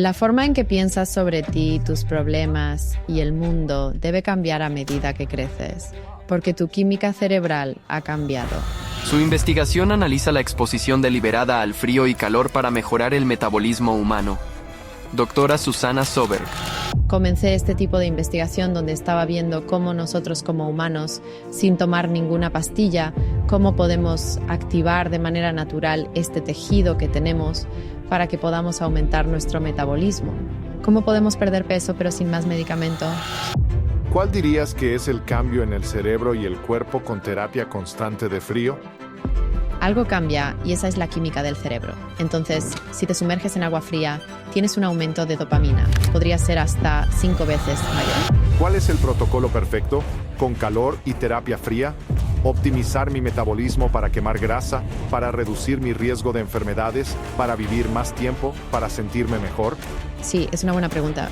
La forma en que piensas sobre ti, tus problemas y el mundo debe cambiar a medida que creces, porque tu química cerebral ha cambiado. Su investigación analiza la exposición deliberada al frío y calor para mejorar el metabolismo humano. Doctora Susanna Soberg. Comencé este tipo de investigación donde estaba viendo cómo nosotros como humanos, sin tomar ninguna pastilla, cómo podemos activar de manera natural este tejido que tenemos para que podamos aumentar nuestro metabolismo. ¿Cómo podemos perder peso pero sin más medicamento? ¿Cuál dirías que es el cambio en el cerebro y el cuerpo con terapia constante de frío? Algo cambia y esa es la química del cerebro. Entonces, si te sumerges en agua fría, tienes un aumento de dopamina. Podría ser hasta 5 veces mayor. ¿Cuál es el protocolo perfecto? ¿Con calor y terapia fría? ¿Optimizar mi metabolismo para quemar grasa? ¿Para reducir mi riesgo de enfermedades? ¿Para vivir más tiempo? ¿Para sentirme mejor? Sí, es una buena pregunta.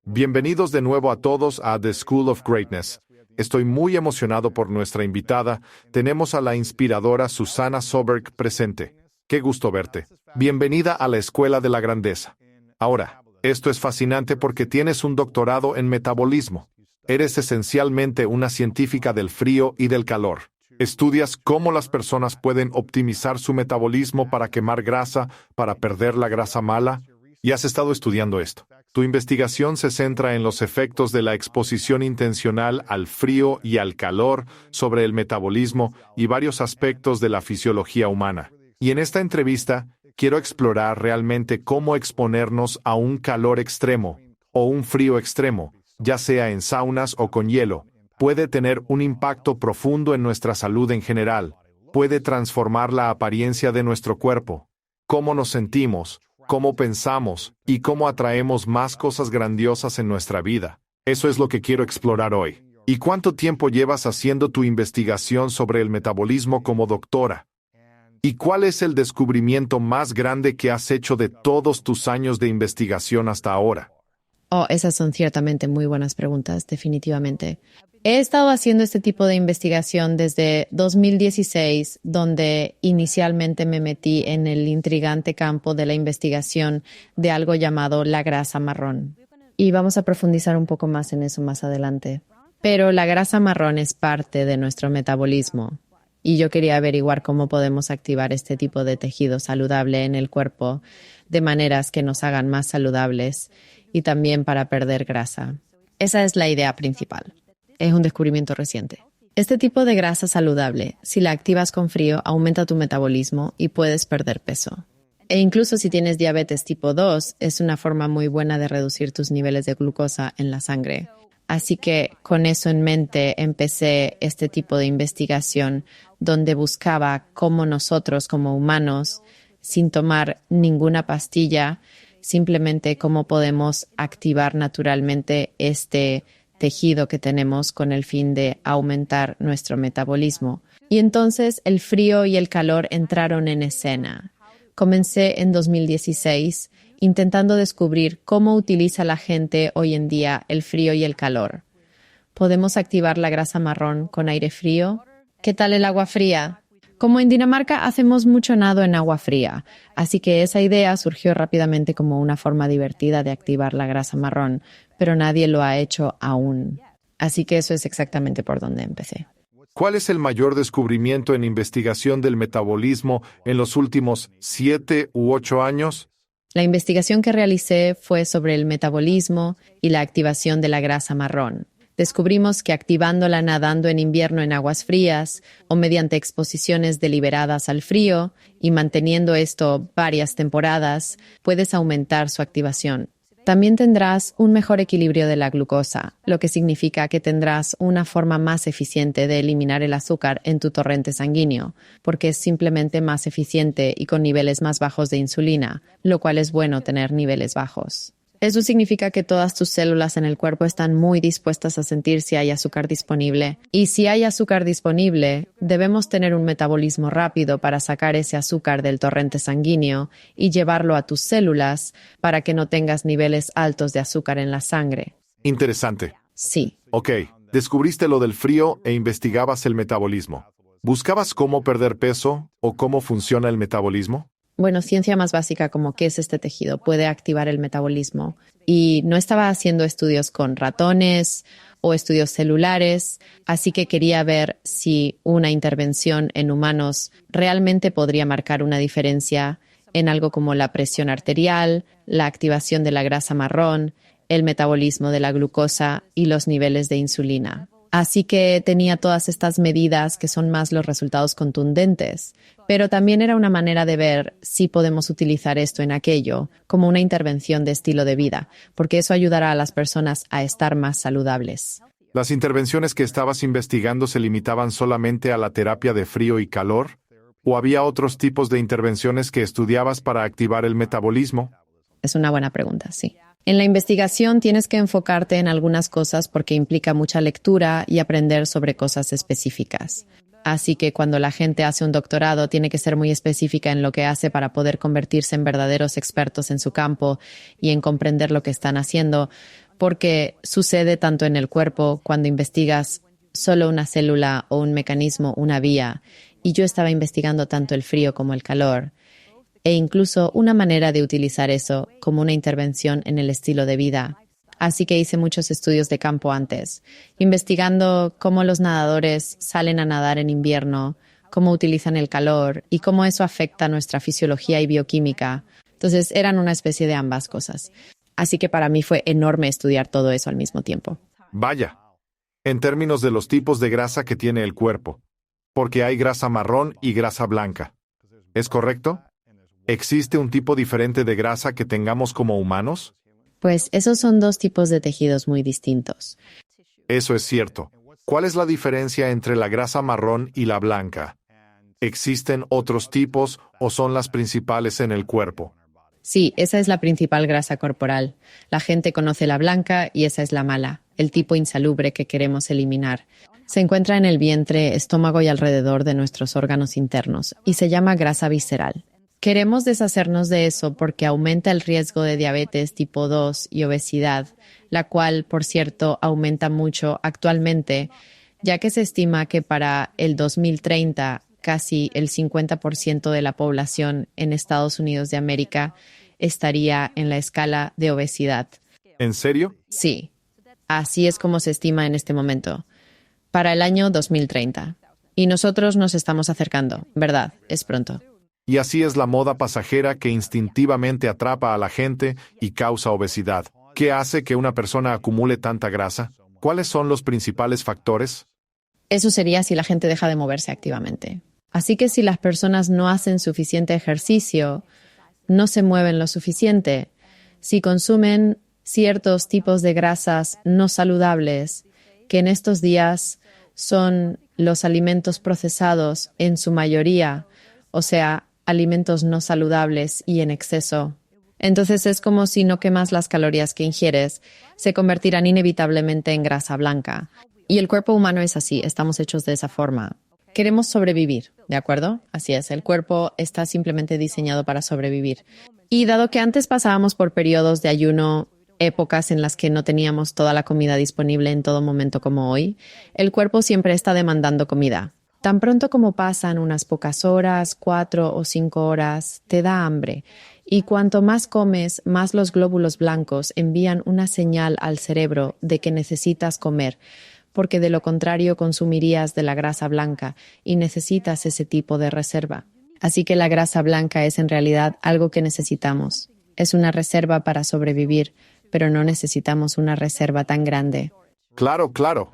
Bienvenidos de nuevo a todos a The School of Greatness. Estoy muy emocionado por nuestra invitada. Tenemos a la inspiradora Susanna Soberg presente. Qué gusto verte. Bienvenida a la Escuela de la Grandeza. Ahora, esto es fascinante porque tienes un doctorado en metabolismo. Eres esencialmente una científica del frío y del calor. Estudias cómo las personas pueden optimizar su metabolismo para quemar grasa, para perder la grasa mala. Y has estado estudiando esto. Tu investigación se centra en los efectos de la exposición intencional al frío y al calor sobre el metabolismo y varios aspectos de la fisiología humana. Y en esta entrevista, quiero explorar realmente cómo exponernos a un calor extremo o un frío extremo, ya sea en saunas o con hielo, puede tener un impacto profundo en nuestra salud en general, puede transformar la apariencia de nuestro cuerpo, cómo nos sentimos, cómo pensamos y cómo atraemos más cosas grandiosas en nuestra vida. Eso es lo que quiero explorar hoy. ¿Y cuánto tiempo llevas haciendo tu investigación sobre el metabolismo como doctora? ¿Y cuál es el descubrimiento más grande que has hecho de todos tus años de investigación hasta ahora? Esas son ciertamente muy buenas preguntas, definitivamente. He estado haciendo este tipo de investigación desde 2016, donde inicialmente me metí en el intrigante campo de la investigación de algo llamado la grasa marrón. Y vamos a profundizar un poco más en eso más adelante. Pero la grasa marrón es parte de nuestro metabolismo. Y yo quería averiguar cómo podemos activar este tipo de tejido saludable en el cuerpo de maneras que nos hagan más saludables y también para perder grasa. Esa es la idea principal. Es un descubrimiento reciente. Este tipo de grasa saludable, si la activas con frío, aumenta tu metabolismo y puedes perder peso. E incluso si tienes diabetes tipo 2, es una forma muy buena de reducir tus niveles de glucosa en la sangre. Así que con eso en mente empecé este tipo de investigación donde buscaba cómo nosotros como humanos, sin tomar ninguna pastilla, simplemente cómo podemos activar naturalmente este tejido que tenemos con el fin de aumentar nuestro metabolismo. Y entonces el frío y el calor entraron en escena. Comencé en 2016 intentando descubrir cómo utiliza la gente hoy en día el frío y el calor. ¿Podemos activar la grasa marrón con aire frío? ¿Qué tal el agua fría? Como en Dinamarca hacemos mucho nado en agua fría, así que esa idea surgió rápidamente como una forma divertida de activar la grasa marrón, pero nadie lo ha hecho aún. Así que eso es exactamente por donde empecé. ¿Cuál es el mayor descubrimiento en investigación del metabolismo en los últimos 7 u 8 años? La investigación que realicé fue sobre el metabolismo y la activación de la grasa marrón. Descubrimos que activándola nadando en invierno en aguas frías o mediante exposiciones deliberadas al frío y manteniendo esto varias temporadas, puedes aumentar su activación. También tendrás un mejor equilibrio de la glucosa, lo que significa que tendrás una forma más eficiente de eliminar el azúcar en tu torrente sanguíneo, porque es simplemente más eficiente y con niveles más bajos de insulina, lo cual es bueno tener niveles bajos. Eso significa que todas tus células en el cuerpo están muy dispuestas a sentir si hay azúcar disponible. Y si hay azúcar disponible, debemos tener un metabolismo rápido para sacar ese azúcar del torrente sanguíneo y llevarlo a tus células para que no tengas niveles altos de azúcar en la sangre. Interesante. Sí. Ok, descubriste lo del frío e investigabas el metabolismo. ¿Buscabas cómo perder peso o cómo funciona el metabolismo? bueno, ciencia más básica como qué es este tejido, puede activar el metabolismo. Y no estaba haciendo estudios con ratones o estudios celulares, así que quería ver si una intervención en humanos realmente podría marcar una diferencia en algo como la presión arterial, la activación de la grasa marrón, el metabolismo de la glucosa y los niveles de insulina. Así que tenía todas estas medidas que son más los resultados contundentes, pero también era una manera de ver si podemos utilizar esto en aquello como una intervención de estilo de vida, porque eso ayudará a las personas a estar más saludables. ¿Las intervenciones que estabas investigando se limitaban solamente a la terapia de frío y calor? ¿O había otros tipos de intervenciones que estudiabas para activar el metabolismo? Es una buena pregunta, sí. En la investigación tienes que enfocarte en algunas cosas porque implica mucha lectura y aprender sobre cosas específicas. Así que cuando la gente hace un doctorado tiene que ser muy específica en lo que hace para poder convertirse en verdaderos expertos en su campo y en comprender lo que están haciendo, porque sucede tanto en el cuerpo cuando investigas solo una célula o un mecanismo, una vía, y yo estaba investigando tanto el frío como el calor, e incluso una manera de utilizar eso como una intervención en el estilo de vida. Así que hice muchos estudios de campo antes, investigando cómo los nadadores salen a nadar en invierno, cómo utilizan el calor y cómo eso afecta nuestra fisiología y bioquímica. Entonces eran una especie de ambas cosas. Así que para mí fue enorme estudiar todo eso al mismo tiempo. Vaya, en términos de los tipos de grasa que tiene el cuerpo, porque hay grasa marrón y grasa blanca. ¿Es correcto? ¿Existe un tipo diferente de grasa que tengamos como humanos? Pues esos son dos tipos de tejidos muy distintos. Eso es cierto. ¿Cuál es la diferencia entre la grasa marrón y la blanca? ¿Existen otros tipos o son las principales en el cuerpo? Sí, esa es la principal grasa corporal. La gente conoce la blanca y esa es la mala, el tipo insalubre que queremos eliminar. Se encuentra en el vientre, estómago y alrededor de nuestros órganos internos y se llama grasa visceral. Queremos deshacernos de eso porque aumenta el riesgo de diabetes tipo 2 y obesidad, la cual, por cierto, aumenta mucho actualmente, ya que se estima que para el 2030 casi el 50% de la población en Estados Unidos de América estaría en la escala de obesidad. ¿En serio? Sí, así es como se estima en este momento, para el año 2030. Y nosotros nos estamos acercando, ¿verdad? Es pronto. Y así es la moda pasajera que instintivamente atrapa a la gente y causa obesidad. ¿Qué hace que una persona acumule tanta grasa? ¿Cuáles son los principales factores? Eso sería si la gente deja de moverse activamente. Así que si las personas no hacen suficiente ejercicio, no se mueven lo suficiente, si consumen ciertos tipos de grasas no saludables, que en estos días son los alimentos procesados en su mayoría, o sea, alimentos no saludables y en exceso. Entonces es como si no quemas las calorías que ingieres, se convertirán inevitablemente en grasa blanca. Y el cuerpo humano es así, estamos hechos de esa forma. Queremos sobrevivir, ¿de acuerdo? Así es, el cuerpo está simplemente diseñado para sobrevivir. Y dado que antes pasábamos por periodos de ayuno, épocas en las que no teníamos toda la comida disponible en todo momento como hoy, el cuerpo siempre está demandando comida. Tan pronto como pasan unas pocas horas, 4 o 5 horas, te da hambre. Y cuanto más comes, más los glóbulos blancos envían una señal al cerebro de que necesitas comer, porque de lo contrario consumirías de la grasa blanca y necesitas ese tipo de reserva. Así que la grasa blanca es en realidad algo que necesitamos. Es una reserva para sobrevivir, pero no necesitamos una reserva tan grande. Claro, claro.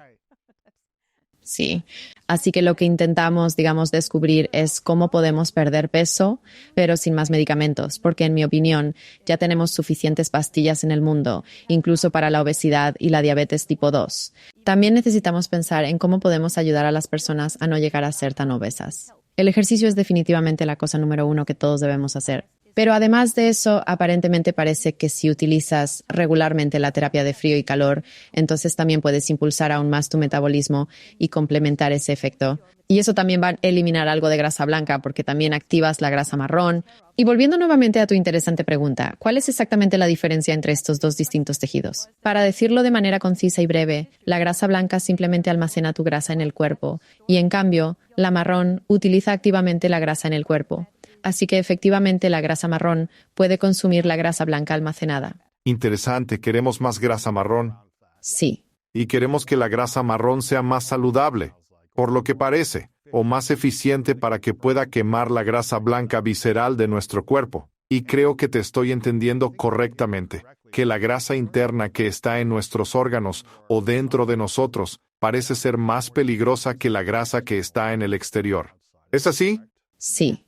Sí, así que lo que intentamos, descubrir es cómo podemos perder peso, pero sin más medicamentos, porque en mi opinión ya tenemos suficientes pastillas en el mundo, incluso para la obesidad y la diabetes tipo 2. También necesitamos pensar en cómo podemos ayudar a las personas a no llegar a ser tan obesas. El ejercicio es definitivamente la cosa número 1 que todos debemos hacer. Pero además de eso, aparentemente parece que si utilizas regularmente la terapia de frío y calor, entonces también puedes impulsar aún más tu metabolismo y complementar ese efecto. Y eso también va a eliminar algo de grasa blanca porque también activas la grasa marrón. Y volviendo nuevamente a tu interesante pregunta, ¿cuál es exactamente la diferencia entre estos dos distintos tejidos? Para decirlo de manera concisa y breve, la grasa blanca simplemente almacena tu grasa en el cuerpo y en cambio, la marrón utiliza activamente la grasa en el cuerpo. Así que efectivamente la grasa marrón puede consumir la grasa blanca almacenada. Interesante, queremos más grasa marrón. Sí. Y queremos que la grasa marrón sea más saludable, por lo que parece, o más eficiente para que pueda quemar la grasa blanca visceral de nuestro cuerpo. Y creo que te estoy entendiendo correctamente, que la grasa interna que está en nuestros órganos o dentro de nosotros parece ser más peligrosa que la grasa que está en el exterior. ¿Es así? Sí.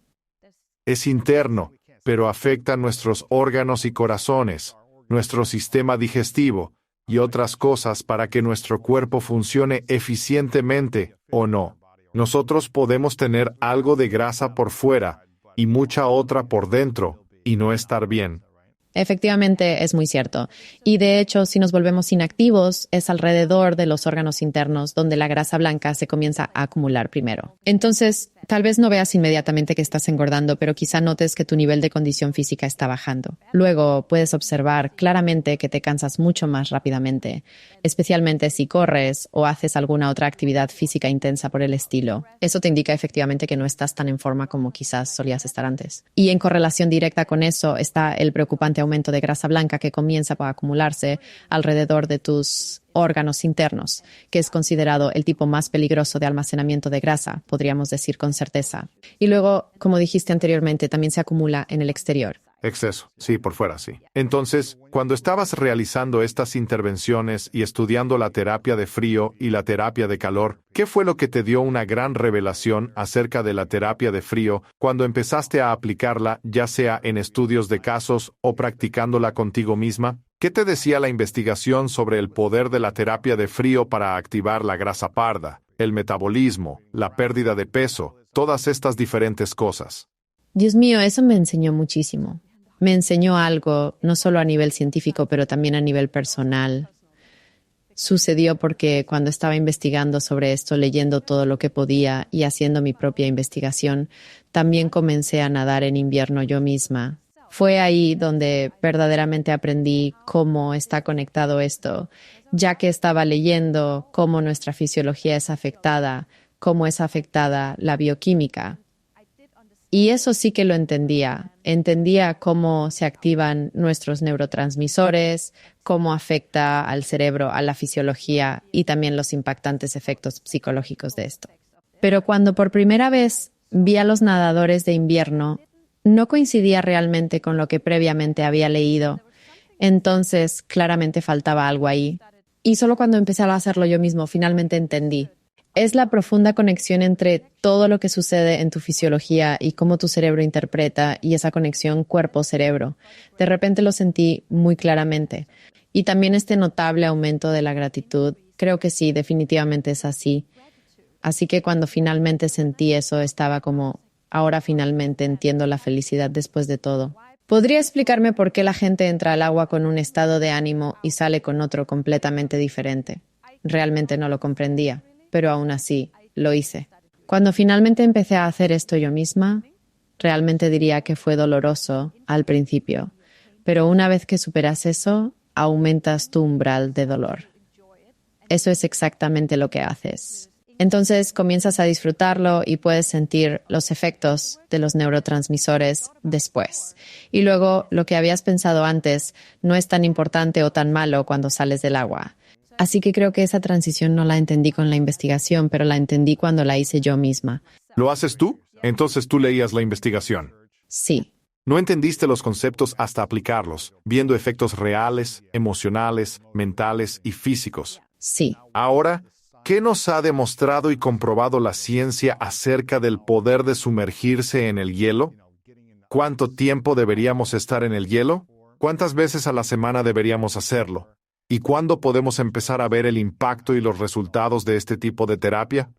Es interno, pero afecta a nuestros órganos y corazones, nuestro sistema digestivo y otras cosas para que nuestro cuerpo funcione eficientemente o no. Nosotros podemos tener algo de grasa por fuera y mucha otra por dentro y no estar bien. Efectivamente, es muy cierto. Y de hecho, si nos volvemos inactivos, es alrededor de los órganos internos donde la grasa blanca se comienza a acumular primero. Entonces, tal vez no veas inmediatamente que estás engordando, pero quizá notes que tu nivel de condición física está bajando. Luego, puedes observar claramente que te cansas mucho más rápidamente, especialmente si corres o haces alguna otra actividad física intensa por el estilo. Eso te indica efectivamente que no estás tan en forma como quizás solías estar antes. Y en correlación directa con eso está el preocupante aumento de grasa blanca que comienza a acumularse alrededor de tus órganos internos, que es considerado el tipo más peligroso de almacenamiento de grasa, podríamos decir con certeza. Y luego, como dijiste anteriormente, también se acumula en el exterior. Exceso, sí, por fuera, sí. Entonces, cuando estabas realizando estas intervenciones y estudiando la terapia de frío y la terapia de calor, ¿qué fue lo que te dio una gran revelación acerca de la terapia de frío cuando empezaste a aplicarla, ya sea en estudios de casos o practicándola contigo misma? ¿Qué te decía la investigación sobre el poder de la terapia de frío para activar la grasa parda, el metabolismo, la pérdida de peso, todas estas diferentes cosas? Dios mío, eso me enseñó muchísimo. Me enseñó algo, no solo a nivel científico, pero también a nivel personal. Sucedió porque cuando estaba investigando sobre esto, leyendo todo lo que podía y haciendo mi propia investigación, también comencé a nadar en invierno yo misma. Fue ahí donde verdaderamente aprendí cómo está conectado esto, ya que estaba leyendo cómo nuestra fisiología es afectada, cómo es afectada la bioquímica. Y eso sí que lo entendía. Entendía cómo se activan nuestros neurotransmisores, cómo afecta al cerebro, a la fisiología y también los impactantes efectos psicológicos de esto. Pero cuando por primera vez vi a los nadadores de invierno, no coincidía realmente con lo que previamente había leído. Entonces, claramente faltaba algo ahí. Y solo cuando empecé a hacerlo yo mismo, finalmente entendí. Es la profunda conexión entre todo lo que sucede en tu fisiología y cómo tu cerebro interpreta y esa conexión cuerpo-cerebro. De repente lo sentí muy claramente. Y también este notable aumento de la gratitud. Creo que sí, definitivamente es así. Así que cuando finalmente sentí eso, estaba como, ahora finalmente entiendo la felicidad después de todo. ¿Podría explicarme por qué la gente entra al agua con un estado de ánimo y sale con otro completamente diferente? Realmente no lo comprendía. Pero aún así, lo hice. Cuando finalmente empecé a hacer esto yo misma, realmente diría que fue doloroso al principio, pero una vez que superas eso, aumentas tu umbral de dolor. Eso es exactamente lo que haces. Entonces comienzas a disfrutarlo y puedes sentir los efectos de los neurotransmisores después. Y luego, lo que habías pensado antes no es tan importante o tan malo cuando sales del agua. Así que creo que esa transición no la entendí con la investigación, pero la entendí cuando la hice yo misma. ¿Lo haces tú? Entonces tú leías la investigación. Sí. No entendiste los conceptos hasta aplicarlos, viendo efectos reales, emocionales, mentales y físicos. Sí. Ahora, ¿qué nos ha demostrado y comprobado la ciencia acerca del poder de sumergirse en el hielo? ¿Cuánto tiempo deberíamos estar en el hielo? ¿Cuántas veces a la semana deberíamos hacerlo? ¿Y cuándo podemos empezar a ver el impacto y los resultados de este tipo de terapia?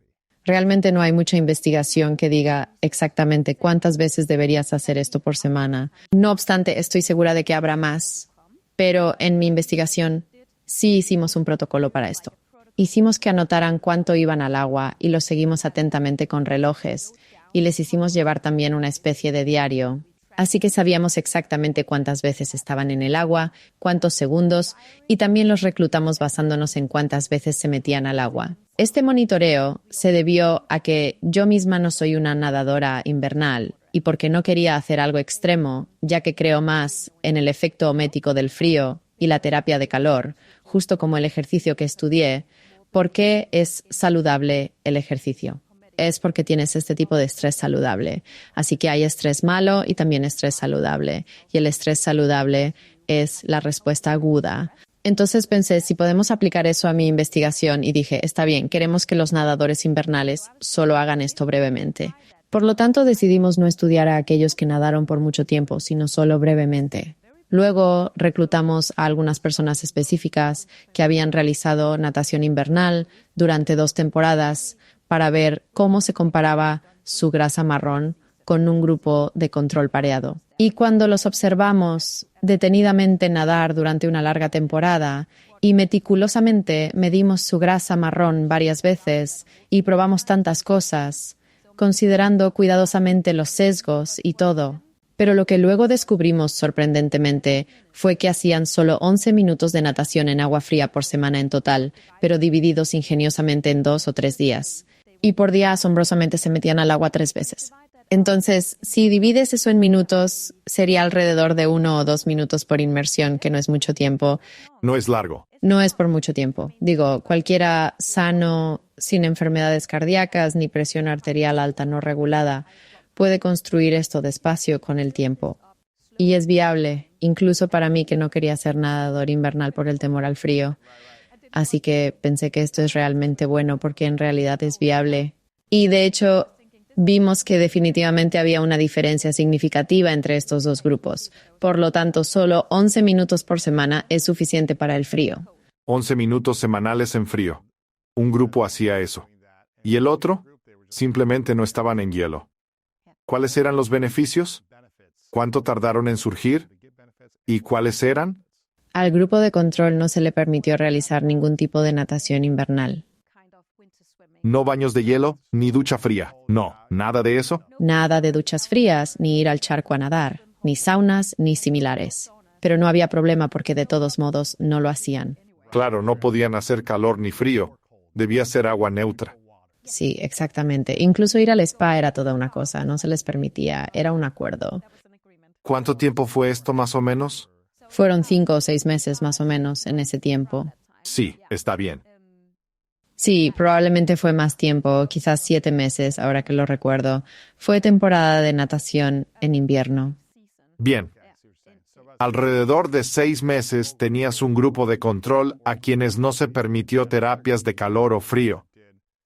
Realmente no hay mucha investigación que diga exactamente cuántas veces deberías hacer esto por semana. No obstante, estoy segura de que habrá más. Pero en mi investigación sí hicimos un protocolo para esto. Hicimos que anotaran cuánto iban al agua y los seguimos atentamente con relojes. Y les hicimos llevar también una especie de diario. Así que sabíamos exactamente cuántas veces estaban en el agua, cuántos segundos, y también los reclutamos basándonos en cuántas veces se metían al agua. Este monitoreo se debió a que yo misma no soy una nadadora invernal y porque no quería hacer algo extremo, ya que creo más en el efecto homético del frío y la terapia de calor, justo como el ejercicio que estudié, ¿por qué es saludable el ejercicio? Es porque tienes este tipo de estrés saludable. Así que hay estrés malo y también estrés saludable. Y el estrés saludable es la respuesta aguda. Entonces pensé, si podemos aplicar eso a mi investigación, y dije, está bien, queremos que los nadadores invernales solo hagan esto brevemente. Por lo tanto, decidimos no estudiar a aquellos que nadaron por mucho tiempo, sino solo brevemente. Luego reclutamos a algunas personas específicas que habían realizado natación invernal durante 2 temporadas para ver cómo se comparaba su grasa marrón con un grupo de control pareado. Y cuando los observamos detenidamente nadar durante una larga temporada y meticulosamente medimos su grasa marrón varias veces y probamos tantas cosas, considerando cuidadosamente los sesgos y todo. Pero lo que luego descubrimos sorprendentemente fue que hacían solo 11 minutos de natación en agua fría por semana en total, pero divididos ingeniosamente en 2 o 3 días. Y por día asombrosamente se metían al agua 3 veces. Entonces, si divides eso en minutos, sería alrededor de 1 o 2 minutos por inmersión, que no es mucho tiempo. No es largo. No es por mucho tiempo. Digo, cualquiera sano, sin enfermedades cardíacas ni presión arterial alta no regulada, puede construir esto despacio con el tiempo. Y es viable, incluso para mí que no quería ser nadador invernal por el temor al frío. Así que pensé que esto es realmente bueno porque en realidad es viable. Y de hecho, vimos que definitivamente había una diferencia significativa entre estos dos grupos. Por lo tanto, solo 11 minutos por semana es suficiente para el frío. 11 minutos semanales en frío. Un grupo hacía eso. ¿Y el otro? Simplemente no estaban en hielo. ¿Cuáles eran los beneficios? ¿Cuánto tardaron en surgir? ¿Y cuáles eran? Al grupo de control no se le permitió realizar ningún tipo de natación invernal. No baños de hielo, ni ducha fría. No, nada de eso. Nada de duchas frías, ni ir al charco a nadar, ni saunas, ni similares. Pero no había problema porque de todos modos no lo hacían. Claro, no podían hacer calor ni frío. Debía ser agua neutra. Sí, exactamente. Incluso ir al spa era toda una cosa, no se les permitía, era un acuerdo. ¿Cuánto tiempo fue esto más o menos? Fueron 5 o 6 meses más o menos en ese tiempo. Sí, está bien. Sí, probablemente fue más tiempo, quizás 7 meses, ahora que lo recuerdo. Fue temporada de natación en invierno. Bien. Alrededor de 6 meses tenías un grupo de control a quienes no se permitió terapias de calor o frío,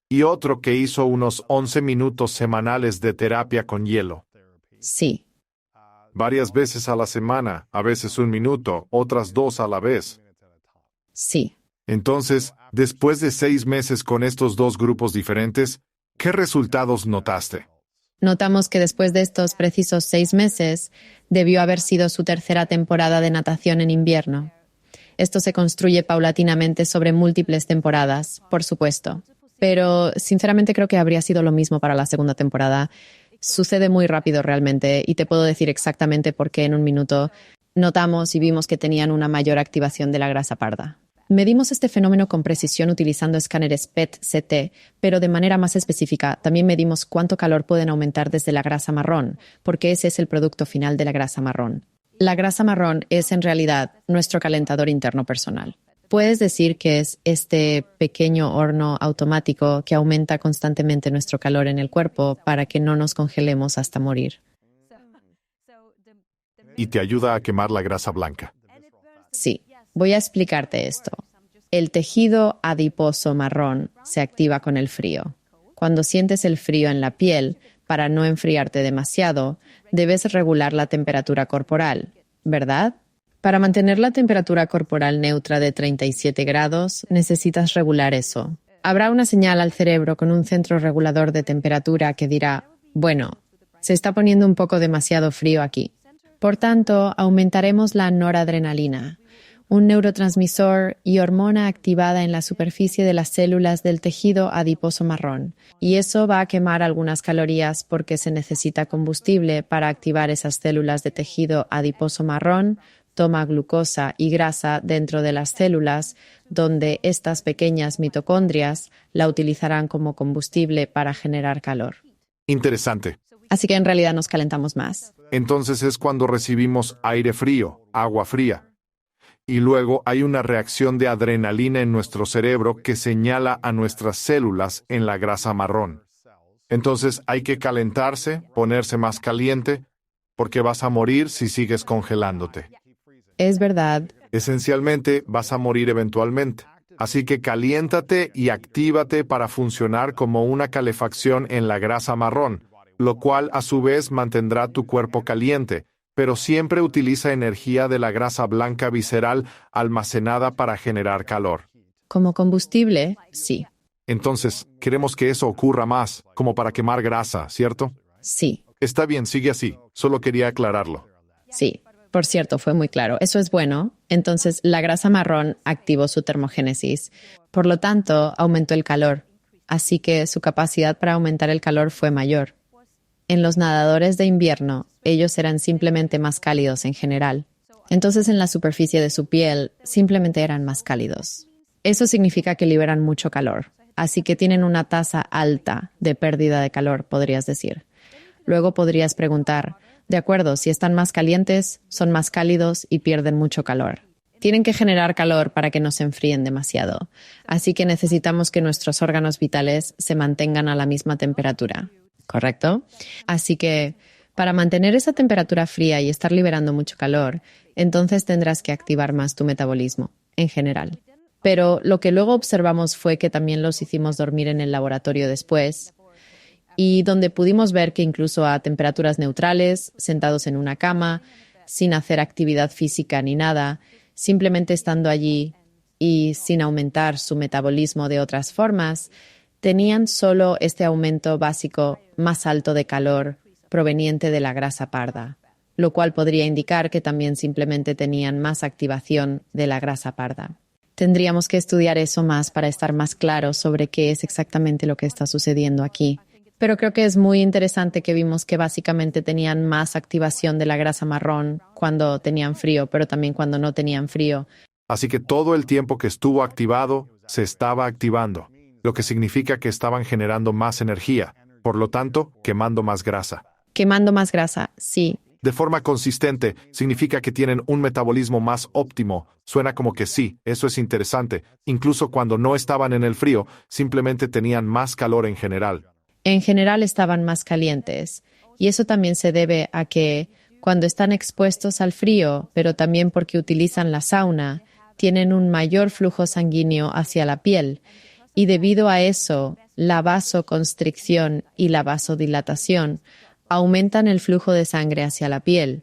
y otro que hizo unos 11 minutos semanales de terapia con hielo. Sí. Varias veces a la semana, a veces 1 minuto, otras 2 a la vez. Sí. Entonces, después de 6 meses con estos dos grupos diferentes, ¿qué resultados notaste? Notamos que después de estos precisos 6 meses, debió haber sido su tercera temporada de natación en invierno. Esto se construye paulatinamente sobre múltiples temporadas, por supuesto. Pero, sinceramente, creo que habría sido lo mismo para la segunda temporada. Sucede muy rápido realmente, y te puedo decir exactamente por qué en 1 minuto. Notamos y vimos que tenían una mayor activación de la grasa parda. Medimos este fenómeno con precisión utilizando escáneres PET-CT, pero de manera más específica también medimos cuánto calor pueden aumentar desde la grasa marrón, porque ese es el producto final de la grasa marrón. La grasa marrón es en realidad nuestro calentador interno personal. Puedes decir que es este pequeño horno automático que aumenta constantemente nuestro calor en el cuerpo para que no nos congelemos hasta morir. Y te ayuda a quemar la grasa blanca. Sí. Voy a explicarte esto. El tejido adiposo marrón se activa con el frío. Cuando sientes el frío en la piel, para no enfriarte demasiado, debes regular la temperatura corporal, ¿verdad? Para mantener la temperatura corporal neutra de 37 grados, necesitas regular eso. Habrá una señal al cerebro con un centro regulador de temperatura que dirá, bueno, se está poniendo un poco demasiado frío aquí. Por tanto, aumentaremos la noradrenalina, un neurotransmisor y hormona activada en la superficie de las células del tejido adiposo marrón. Y eso va a quemar algunas calorías porque se necesita combustible para activar esas células de tejido adiposo marrón. Toma glucosa y grasa dentro de las células, donde estas pequeñas mitocondrias la utilizarán como combustible para generar calor. Interesante. Así que en realidad nos calentamos más. Entonces es cuando recibimos aire frío, agua fría. Y luego hay una reacción de adrenalina en nuestro cerebro que señala a nuestras células en la grasa marrón. Entonces hay que calentarse, ponerse más caliente, porque vas a morir si sigues congelándote. Es verdad. Esencialmente, vas a morir eventualmente. Así que caliéntate y actívate para funcionar como una calefacción en la grasa marrón, lo cual a su vez mantendrá tu cuerpo caliente, pero siempre utiliza energía de la grasa blanca visceral almacenada para generar calor. Como combustible, sí. Entonces, queremos que eso ocurra más, como para quemar grasa, ¿cierto? Sí. Está bien, sigue así. Solo quería aclararlo. Sí. Por cierto, fue muy claro. Eso es bueno. Entonces, la grasa marrón activó su termogénesis. Por lo tanto, aumentó el calor. Así que su capacidad para aumentar el calor fue mayor. En los nadadores de invierno, ellos eran simplemente más cálidos en general. Entonces, en la superficie de su piel, simplemente eran más cálidos. Eso significa que liberan mucho calor. Así que tienen una tasa alta de pérdida de calor, podrías decir. Luego podrías preguntar, de acuerdo, si están más calientes, son más cálidos y pierden mucho calor. Tienen que generar calor para que no se enfríen demasiado. Así que necesitamos que nuestros órganos vitales se mantengan a la misma temperatura. ¿Correcto? Así que para mantener esa temperatura fría y estar liberando mucho calor, entonces tendrás que activar más tu metabolismo, en general. Pero lo que luego observamos fue que también los hicimos dormir en el laboratorio después, y donde pudimos ver que incluso a temperaturas neutrales, sentados en una cama, sin hacer actividad física ni nada, simplemente estando allí y sin aumentar su metabolismo de otras formas, tenían solo este aumento básico más alto de calor proveniente de la grasa parda, lo cual podría indicar que también simplemente tenían más activación de la grasa parda. Tendríamos que estudiar eso más para estar más claros sobre qué es exactamente lo que está sucediendo aquí. Pero creo que es muy interesante que vimos que básicamente tenían más activación de la grasa marrón cuando tenían frío, pero también cuando no tenían frío. Así que todo el tiempo que estuvo activado, se estaba activando, lo que significa que estaban generando más energía, por lo tanto, quemando más grasa. Quemando más grasa, sí. De forma consistente, significa que tienen un metabolismo más óptimo. Suena como que sí, eso es interesante. Incluso cuando no estaban en el frío, simplemente tenían más calor en general. En general estaban más calientes, y eso también se debe a que cuando están expuestos al frío, pero también porque utilizan la sauna, tienen un mayor flujo sanguíneo hacia la piel, y debido a eso, la vasoconstricción y la vasodilatación aumentan el flujo de sangre hacia la piel,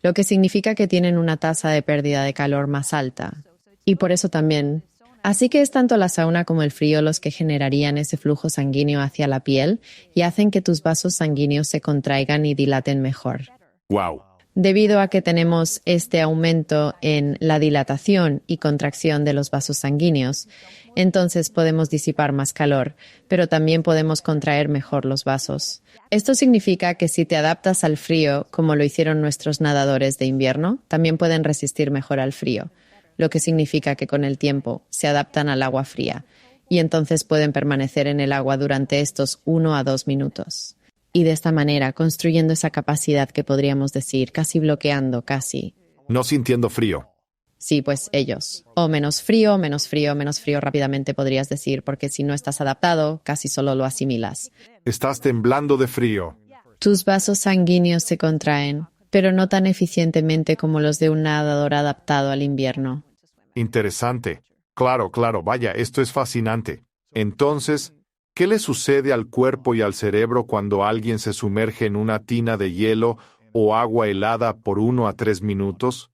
lo que significa que tienen una tasa de pérdida de calor más alta. Y por eso también. Así que es tanto la sauna como el frío los que generarían ese flujo sanguíneo hacia la piel y hacen que tus vasos sanguíneos se contraigan y dilaten mejor. ¡Wow! Debido a que tenemos este aumento en la dilatación y contracción de los vasos sanguíneos, entonces podemos disipar más calor, pero también podemos contraer mejor los vasos. Esto significa que si te adaptas al frío, como lo hicieron nuestros nadadores de invierno, también pueden resistir mejor al frío, lo que significa que con el tiempo se adaptan al agua fría y entonces pueden permanecer en el agua durante estos 1 a 2 minutos. Y de esta manera, construyendo esa capacidad que podríamos decir, casi bloqueando, casi. No sintiendo frío. Sí, pues ellos. O menos frío, menos frío, menos frío rápidamente podrías decir, porque si no estás adaptado, casi solo lo asimilas. Estás temblando de frío. Tus vasos sanguíneos se contraen, pero no tan eficientemente como los de un nadador adaptado al invierno. Interesante. Claro, vaya, esto es fascinante. Entonces, ¿qué le sucede al cuerpo y al cerebro cuando alguien se sumerge en una tina de hielo o agua helada por 1 a 3 minutos?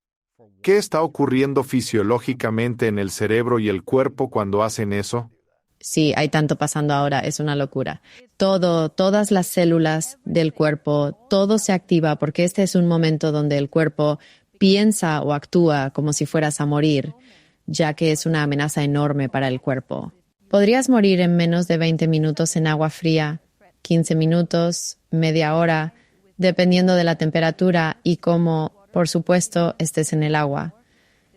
¿Qué está ocurriendo fisiológicamente en el cerebro y el cuerpo cuando hacen eso? Sí, hay tanto pasando ahora, es una locura. Todas las células del cuerpo, todo se activa porque este es un momento donde el cuerpo piensa o actúa como si fueras a morir, ya que es una amenaza enorme para el cuerpo. Podrías morir en menos de 20 minutos en agua fría, 15 minutos, media hora, dependiendo de la temperatura y cómo, por supuesto, estés en el agua.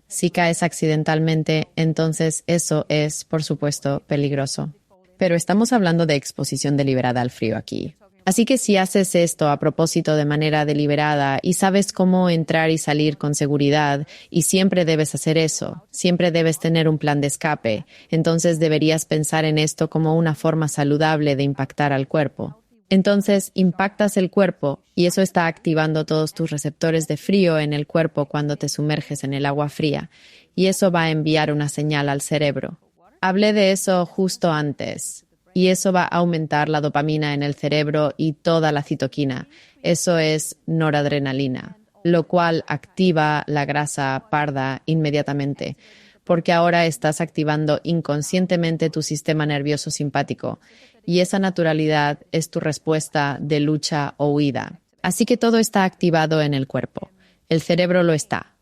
Si caes accidentalmente, entonces eso es, por supuesto, peligroso. Pero estamos hablando de exposición deliberada al frío aquí. Así que si haces esto a propósito de manera deliberada y sabes cómo entrar y salir con seguridad, y siempre debes hacer eso, siempre debes tener un plan de escape, entonces deberías pensar en esto como una forma saludable de impactar al cuerpo. Entonces impactas el cuerpo y eso está activando todos tus receptores de frío en el cuerpo cuando te sumerges en el agua fría, y eso va a enviar una señal al cerebro. Hablé de eso justo antes. Y eso va a aumentar la dopamina en el cerebro y toda la citoquina. Eso es noradrenalina, lo cual activa la grasa parda inmediatamente, porque ahora estás activando inconscientemente tu sistema nervioso simpático, y esa naturalidad es tu respuesta de lucha o huida. Así que todo está activado en el cuerpo. El cerebro lo está.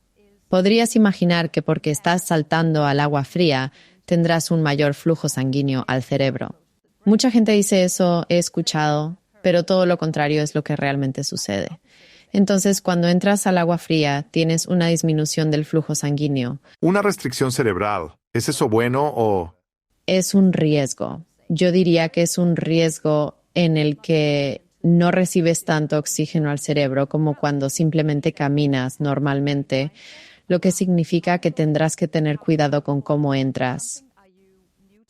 Podrías imaginar que porque estás saltando al agua fría, tendrás un mayor flujo sanguíneo al cerebro. Mucha gente dice eso, he escuchado, pero todo lo contrario es lo que realmente sucede. Entonces, cuando entras al agua fría, tienes una disminución del flujo sanguíneo. Una restricción cerebral. ¿Es eso bueno o...? Es un riesgo. Yo diría que es un riesgo en el que no recibes tanto oxígeno al cerebro como cuando simplemente caminas normalmente, lo que significa que tendrás que tener cuidado con cómo entras.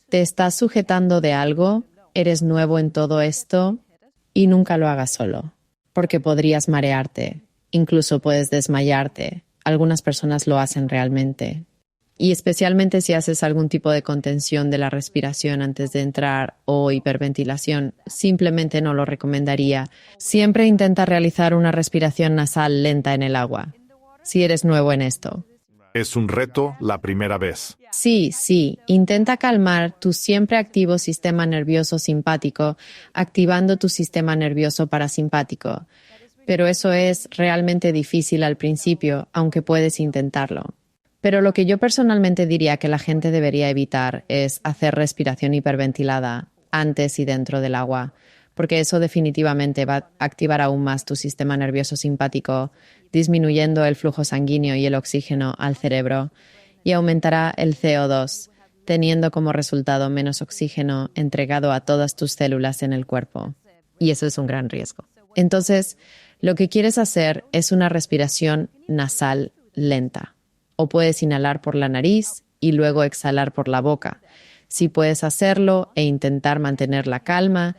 ¿Te estás sujetando de algo? ¿Eres nuevo en todo esto? Y nunca lo hagas solo, porque podrías marearte, incluso puedes desmayarte. Algunas personas lo hacen realmente. Y especialmente si haces algún tipo de contención de la respiración antes de entrar o hiperventilación, simplemente no lo recomendaría. Siempre intenta realizar una respiración nasal lenta en el agua, si eres nuevo en esto. Es un reto la primera vez. Sí. Intenta calmar tu siempre activo sistema nervioso simpático, activando tu sistema nervioso parasimpático. Pero eso es realmente difícil al principio, aunque puedes intentarlo. Pero lo que yo personalmente diría que la gente debería evitar es hacer respiración hiperventilada antes y dentro del agua, porque eso definitivamente va a activar aún más tu sistema nervioso simpático, disminuyendo el flujo sanguíneo y el oxígeno al cerebro, y aumentará el CO2, teniendo como resultado menos oxígeno entregado a todas tus células en el cuerpo. Y eso es un gran riesgo. Entonces, lo que quieres hacer es una respiración nasal lenta. O puedes inhalar por la nariz y luego exhalar por la boca. Si puedes hacerlo e intentar mantener la calma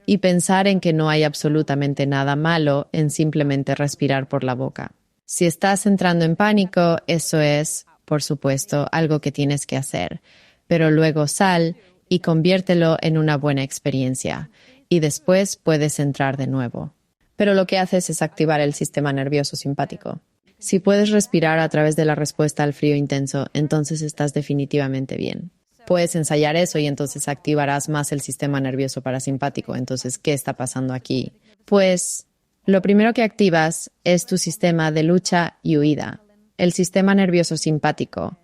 y pensar en que no hay absolutamente nada malo en simplemente respirar por la boca. Si estás entrando en pánico, eso es, por supuesto, algo que tienes que hacer, pero luego sal y conviértelo en una buena experiencia, y después puedes entrar de nuevo. Pero lo que haces es activar el sistema nervioso simpático. Si puedes respirar a través de la respuesta al frío intenso, entonces estás definitivamente bien. Puedes ensayar eso y entonces activarás más el sistema nervioso parasimpático. Entonces, ¿qué está pasando aquí? Pues, lo primero que activas es tu sistema de lucha y huida. El sistema nervioso simpático.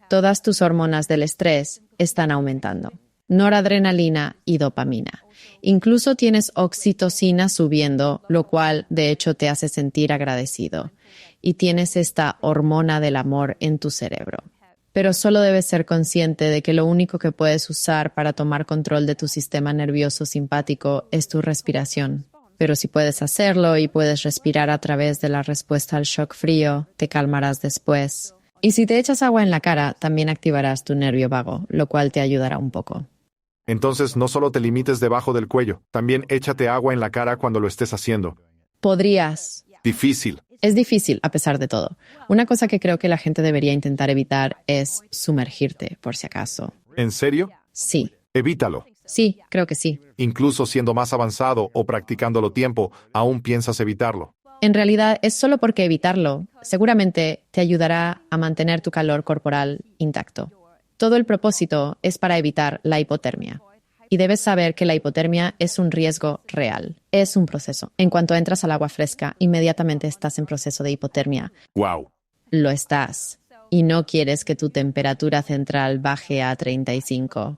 Todas tus hormonas del estrés están aumentando. Noradrenalina y dopamina. Incluso tienes oxitocina subiendo, lo cual de hecho te hace sentir agradecido. Y tienes esta hormona del amor en tu cerebro. Pero solo debes ser consciente de que lo único que puedes usar para tomar control de tu sistema nervioso simpático es tu respiración. Pero si puedes hacerlo y puedes respirar a través de la respuesta al shock frío, te calmarás después. Y si te echas agua en la cara, también activarás tu nervio vago, lo cual te ayudará un poco. Entonces, no solo te limites debajo del cuello, también échate agua en la cara cuando lo estés haciendo. Podrías. Difícil. Es difícil, a pesar de todo. Una cosa que creo que la gente debería intentar evitar es sumergirte, por si acaso. ¿En serio? Sí. Evítalo. Sí, creo que sí. Incluso siendo más avanzado o practicándolo tiempo, aún piensas evitarlo. En realidad, es solo porque evitarlo seguramente te ayudará a mantener tu calor corporal intacto. Todo el propósito es para evitar la hipotermia. Y debes saber que la hipotermia es un riesgo real. Es un proceso. En cuanto entras al agua fresca, inmediatamente estás en proceso de hipotermia. ¡Wow! Lo estás. Y no quieres que tu temperatura central baje a 35.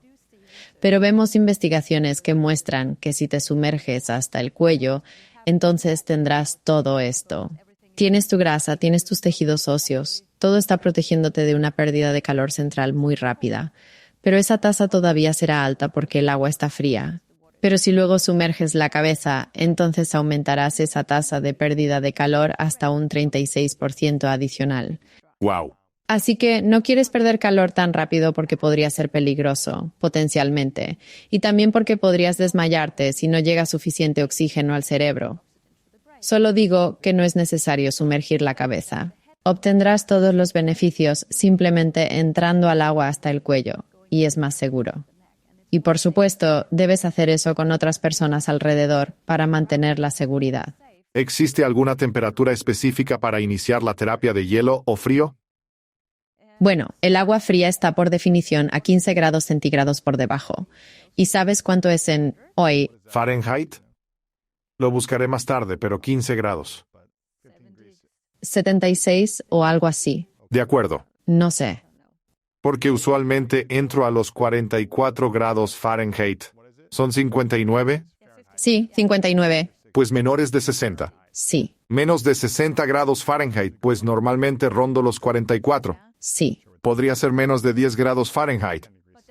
Pero vemos investigaciones que muestran que si te sumerges hasta el cuello, entonces tendrás todo esto. Tienes tu grasa, tienes tus tejidos óseos. Todo está protegiéndote de una pérdida de calor central muy rápida. Pero esa tasa todavía será alta porque el agua está fría. Pero si luego sumerges la cabeza, entonces aumentarás esa tasa de pérdida de calor hasta un 36% adicional. ¡Wow! Así que no quieres perder calor tan rápido porque podría ser peligroso, potencialmente, y también porque podrías desmayarte si no llega suficiente oxígeno al cerebro. Solo digo que no es necesario sumergir la cabeza. Obtendrás todos los beneficios simplemente entrando al agua hasta el cuello, y es más seguro. Y por supuesto, debes hacer eso con otras personas alrededor para mantener la seguridad. ¿Existe alguna temperatura específica para iniciar la terapia de hielo o frío? Bueno, el agua fría está por definición a 15 grados centígrados por debajo. ¿Y sabes cuánto es en hoy? ¿Fahrenheit? Lo buscaré más tarde, pero 15 grados. 76 o algo así. De acuerdo, No sé. porque usualmente entro a los 44 grados Fahrenheit. ¿Son 59? Sí, 59. Pues menores de 60. Sí, Menos de 60 grados Fahrenheit, pues normalmente rondo los 44. sí. Podría ser menos de 10 grados Fahrenheit.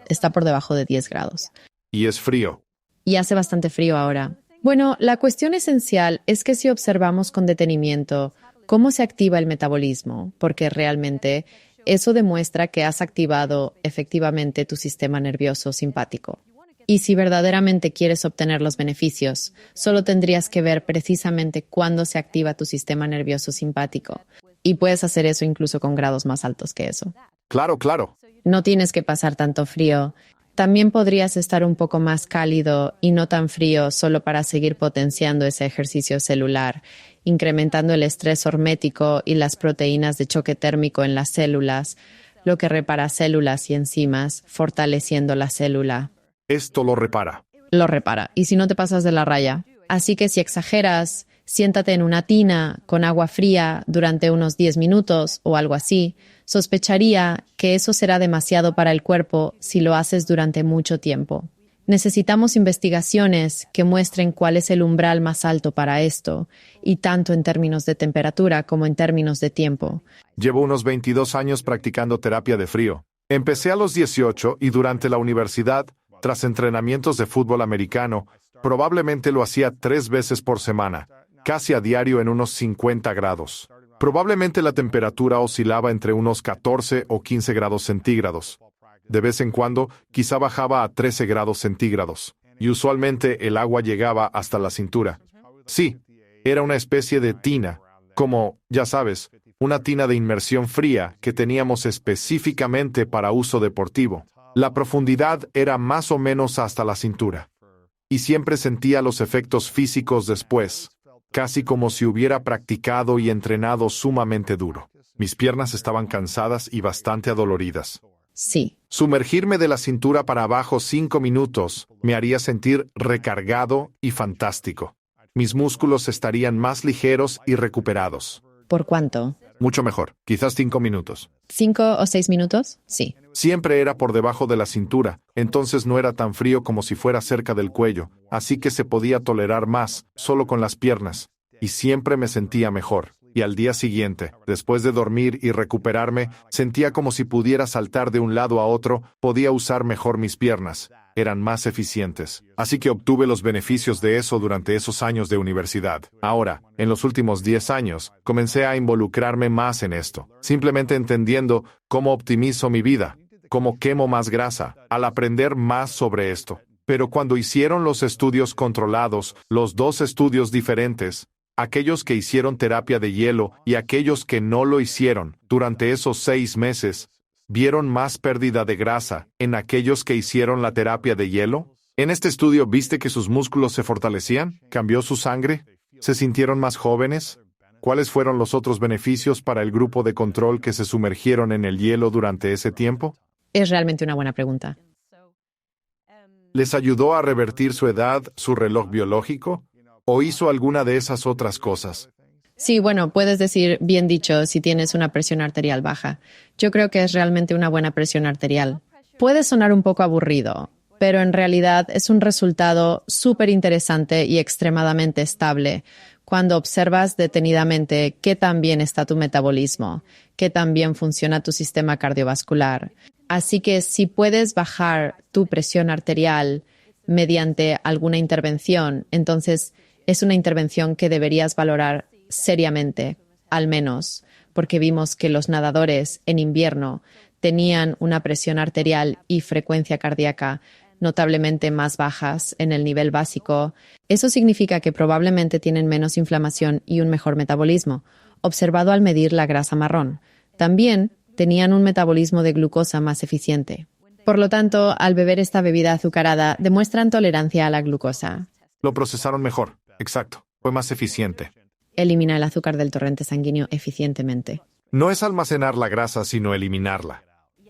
Está por debajo de 10 grados. Y es frío. Y hace bastante frío ahora. Bueno, la cuestión esencial es que si observamos con detenimiento cómo se activa el metabolismo, porque realmente eso demuestra que has activado efectivamente tu sistema nervioso simpático. Y si verdaderamente quieres obtener los beneficios, solo tendrías que ver precisamente cuándo se activa tu sistema nervioso simpático. Y puedes hacer eso incluso con grados más altos que eso. Claro, claro. No tienes que pasar tanto frío. También podrías estar un poco más cálido y no tan frío solo para seguir potenciando ese ejercicio celular, incrementando el estrés hormético y las proteínas de choque térmico en las células, lo que repara células y enzimas, fortaleciendo la célula. Esto lo repara. Lo repara. Y si no te pasas de la raya. Así que si exageras, siéntate en una tina con agua fría durante unos 10 minutos o algo así. Sospecharía que eso será demasiado para el cuerpo si lo haces durante mucho tiempo. Necesitamos investigaciones que muestren cuál es el umbral más alto para esto, y tanto en términos de temperatura como en términos de tiempo. Llevo unos 22 años practicando terapia de frío. Empecé a los 18 y durante la universidad, tras entrenamientos de fútbol americano, probablemente lo hacía 3 veces por semana, casi a diario en unos 50 grados. Probablemente la temperatura oscilaba entre unos 14 o 15 grados centígrados. De vez en cuando, quizá bajaba a 13 grados centígrados, y usualmente el agua llegaba hasta la cintura. Sí, era una especie de tina, como, ya sabes, una tina de inmersión fría que teníamos específicamente para uso deportivo. La profundidad era más o menos hasta la cintura. Y siempre sentía los efectos físicos después, casi como si hubiera practicado y entrenado sumamente duro. Mis piernas estaban cansadas y bastante adoloridas. Sí. Sumergirme de la cintura para abajo 5 minutos me haría sentir recargado y fantástico. Mis músculos estarían más ligeros y recuperados. ¿Por cuánto? Mucho mejor, quizás 5 minutos. 5 o 6 minutos? Sí. Siempre era por debajo de la cintura, entonces no era tan frío como si fuera cerca del cuello, así que se podía tolerar más, solo con las piernas. Y siempre me sentía mejor. Y al día siguiente, después de dormir y recuperarme, sentía como si pudiera saltar de un lado a otro, podía usar mejor mis piernas. Eran más eficientes. Así que obtuve los beneficios de eso durante esos años de universidad. Ahora, en los últimos 10 años, comencé a involucrarme más en esto, simplemente entendiendo cómo optimizo mi vida, cómo quemo más grasa, al aprender más sobre esto. Pero cuando hicieron los estudios controlados, los 2 estudios diferentes, aquellos que hicieron terapia de hielo y aquellos que no lo hicieron, durante esos 6 meses, ¿vieron más pérdida de grasa en aquellos que hicieron la terapia de hielo? En este estudio, ¿viste que sus músculos se fortalecían? ¿Cambió su sangre? ¿Se sintieron más jóvenes? ¿Cuáles fueron los otros beneficios para el grupo de control que se sumergieron en el hielo durante ese tiempo? Es realmente una buena pregunta. ¿Les ayudó a revertir su edad, su reloj biológico? ¿O hizo alguna de esas otras cosas? Sí, bueno, puedes decir, bien dicho, si tienes una presión arterial baja. Yo creo que es realmente una buena presión arterial. Puede sonar un poco aburrido, pero en realidad es un resultado súper interesante y extremadamente estable cuando observas detenidamente qué tan bien está tu metabolismo, qué tan bien funciona tu sistema cardiovascular. Así que si puedes bajar tu presión arterial, mediante alguna intervención, entonces es una intervención que deberías valorar seriamente, al menos, porque vimos que los nadadores en invierno tenían una presión arterial y frecuencia cardíaca notablemente más bajas en el nivel básico. Eso significa que probablemente tienen menos inflamación y un mejor metabolismo, observado al medir la grasa marrón. También tenían un metabolismo de glucosa más eficiente. Por lo tanto, al beber esta bebida azucarada, demuestran tolerancia a la glucosa. Lo procesaron mejor. Exacto. Fue más eficiente. Elimina el azúcar del torrente sanguíneo eficientemente. No es almacenar la grasa, sino eliminarla.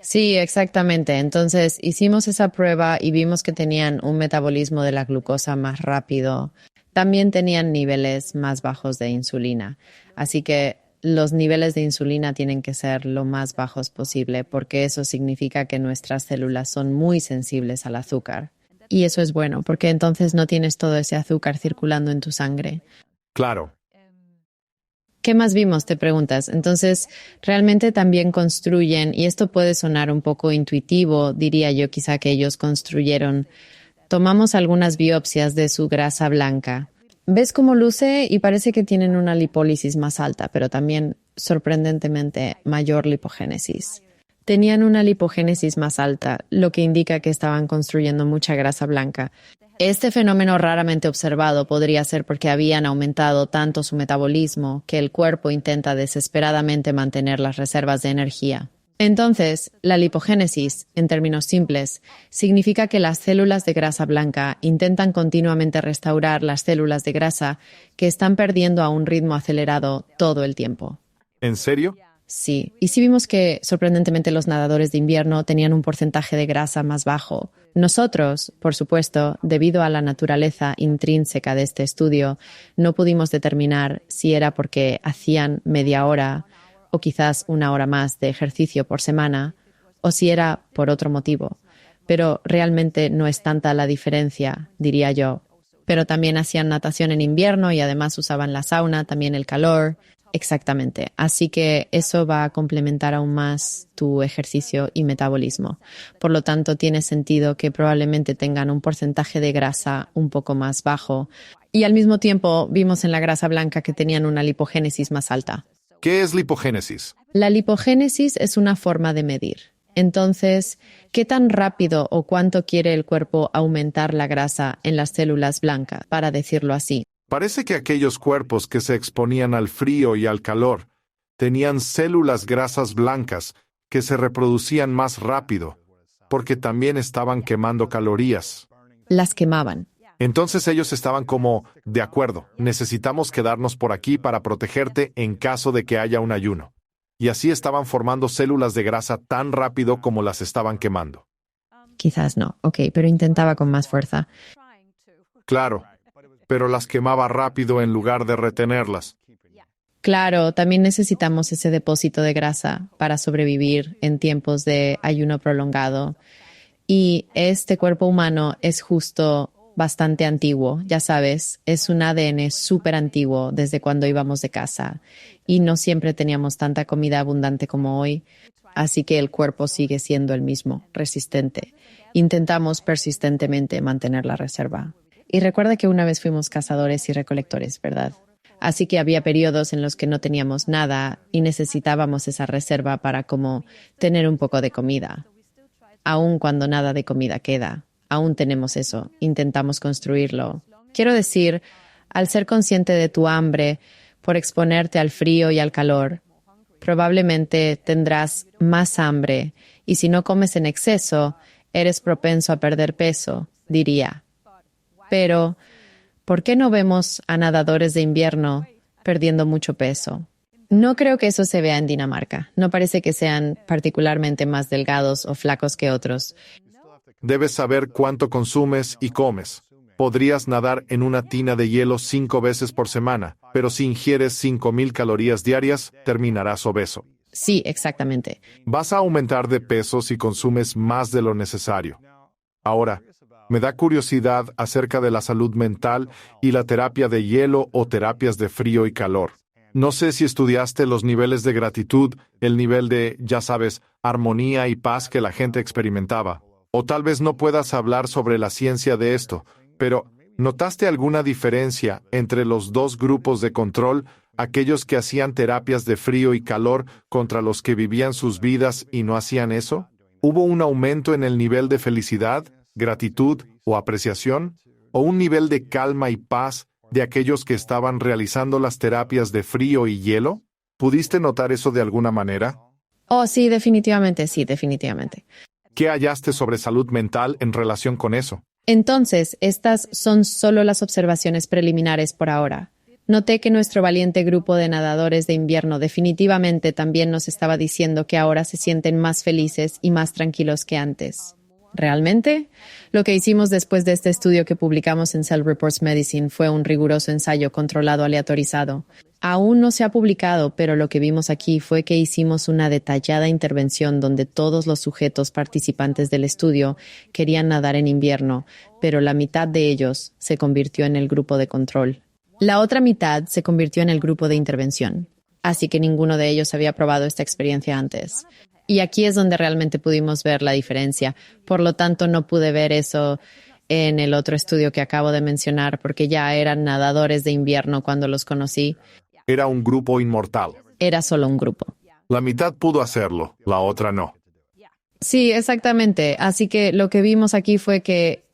Sí, exactamente. Entonces, hicimos esa prueba y vimos que tenían un metabolismo de la glucosa más rápido. También tenían niveles más bajos de insulina. Así que los niveles de insulina tienen que ser lo más bajos posible, porque eso significa que nuestras células son muy sensibles al azúcar. Y eso es bueno, porque entonces no tienes todo ese azúcar circulando en tu sangre. Claro. ¿Qué más vimos? Te preguntas. Entonces, realmente también construyen, y esto puede sonar un poco intuitivo, diría yo quizá que ellos construyeron. Tomamos algunas biopsias de su grasa blanca. ¿Ves cómo luce? Y parece que tienen una lipólisis más alta, pero también, sorprendentemente, mayor lipogénesis. Tenían una lipogénesis más alta, lo que indica que estaban construyendo mucha grasa blanca. Este fenómeno raramente observado podría ser porque habían aumentado tanto su metabolismo que el cuerpo intenta desesperadamente mantener las reservas de energía. Entonces, la lipogénesis, en términos simples, significa que las células de grasa blanca intentan continuamente restaurar las células de grasa que están perdiendo a un ritmo acelerado todo el tiempo. ¿En serio? Sí, y sí vimos que, sorprendentemente, los nadadores de invierno tenían un porcentaje de grasa más bajo. Nosotros, por supuesto, debido a la naturaleza intrínseca de este estudio, no pudimos determinar si era porque hacían media hora o quizás una hora más de ejercicio por semana, o si era por otro motivo. Pero realmente no es tanta la diferencia, diría yo. Pero también hacían natación en invierno y además usaban la sauna, también el calor. Exactamente. Así que eso va a complementar aún más tu ejercicio y metabolismo. Por lo tanto, tiene sentido que probablemente tengan un porcentaje de grasa un poco más bajo. Y al mismo tiempo, vimos en la grasa blanca que tenían una lipogénesis más alta. ¿Qué es lipogénesis? La lipogénesis es una forma de medir. Entonces, ¿qué tan rápido o cuánto quiere el cuerpo aumentar la grasa en las células blancas, para decirlo así? Parece que aquellos cuerpos que se exponían al frío y al calor tenían células grasas blancas que se reproducían más rápido, porque también estaban quemando calorías. Las quemaban. Entonces ellos estaban como, de acuerdo, necesitamos quedarnos por aquí para protegerte en caso de que haya un ayuno. Y así estaban formando células de grasa tan rápido como las estaban quemando. Quizás no, pero intentaba con más fuerza. Claro, pero las quemaba rápido en lugar de retenerlas. Claro, también necesitamos ese depósito de grasa para sobrevivir en tiempos de ayuno prolongado. Y este cuerpo humano es justo bastante antiguo, ya sabes, es un ADN súper antiguo desde cuando íbamos de casa y no siempre teníamos tanta comida abundante como hoy, así que el cuerpo sigue siendo el mismo, resistente. Intentamos persistentemente mantener la reserva. Y recuerda que una vez fuimos cazadores y recolectores, ¿verdad? Así que había periodos en los que no teníamos nada y necesitábamos esa reserva para como tener un poco de comida. Aun cuando nada de comida queda, aún tenemos eso, intentamos construirlo. Quiero decir, al ser consciente de tu hambre por exponerte al frío y al calor, probablemente tendrás más hambre y si no comes en exceso, eres propenso a perder peso, diría. Pero, ¿por qué no vemos a nadadores de invierno perdiendo mucho peso? No creo que eso se vea en Dinamarca. No parece que sean particularmente más delgados o flacos que otros. Debes saber cuánto consumes y comes. Podrías nadar en una tina de hielo 5 veces por semana, pero si ingieres 5,000 calorías diarias, terminarás obeso. Sí, exactamente. Vas a aumentar de peso si consumes más de lo necesario. Ahora, me da curiosidad acerca de la salud mental y la terapia de hielo o terapias de frío y calor. No sé si estudiaste los niveles de gratitud, el nivel de, ya sabes, armonía y paz que la gente experimentaba. O tal vez no puedas hablar sobre la ciencia de esto, pero ¿notaste alguna diferencia entre los dos grupos de control, aquellos que hacían terapias de frío y calor contra los que vivían sus vidas y no hacían eso? ¿Hubo un aumento en el nivel de felicidad, gratitud o apreciación? ¿O un nivel de calma y paz de aquellos que estaban realizando las terapias de frío y hielo? ¿Pudiste notar eso de alguna manera? Oh, sí, definitivamente, sí, definitivamente. ¿Qué hallaste sobre salud mental en relación con eso? Entonces, estas son solo las observaciones preliminares por ahora. Noté que nuestro valiente grupo de nadadores de invierno definitivamente también nos estaba diciendo que ahora se sienten más felices y más tranquilos que antes. ¿Realmente? Lo que hicimos después de este estudio que publicamos en Cell Reports Medicine fue un riguroso ensayo controlado aleatorizado. Aún no se ha publicado, pero lo que vimos aquí fue que hicimos una detallada intervención donde todos los sujetos participantes del estudio querían nadar en invierno, pero la mitad de ellos se convirtió en el grupo de control. La otra mitad se convirtió en el grupo de intervención, así que ninguno de ellos había probado esta experiencia antes. Y aquí es donde realmente pudimos ver la diferencia. Por lo tanto, no pude ver eso en el otro estudio que acabo de mencionar, porque ya eran nadadores de invierno cuando los conocí. Era un grupo inmortal. Era solo un grupo. La mitad pudo hacerlo, la otra no. Sí, exactamente. Así que lo que vimos aquí fue que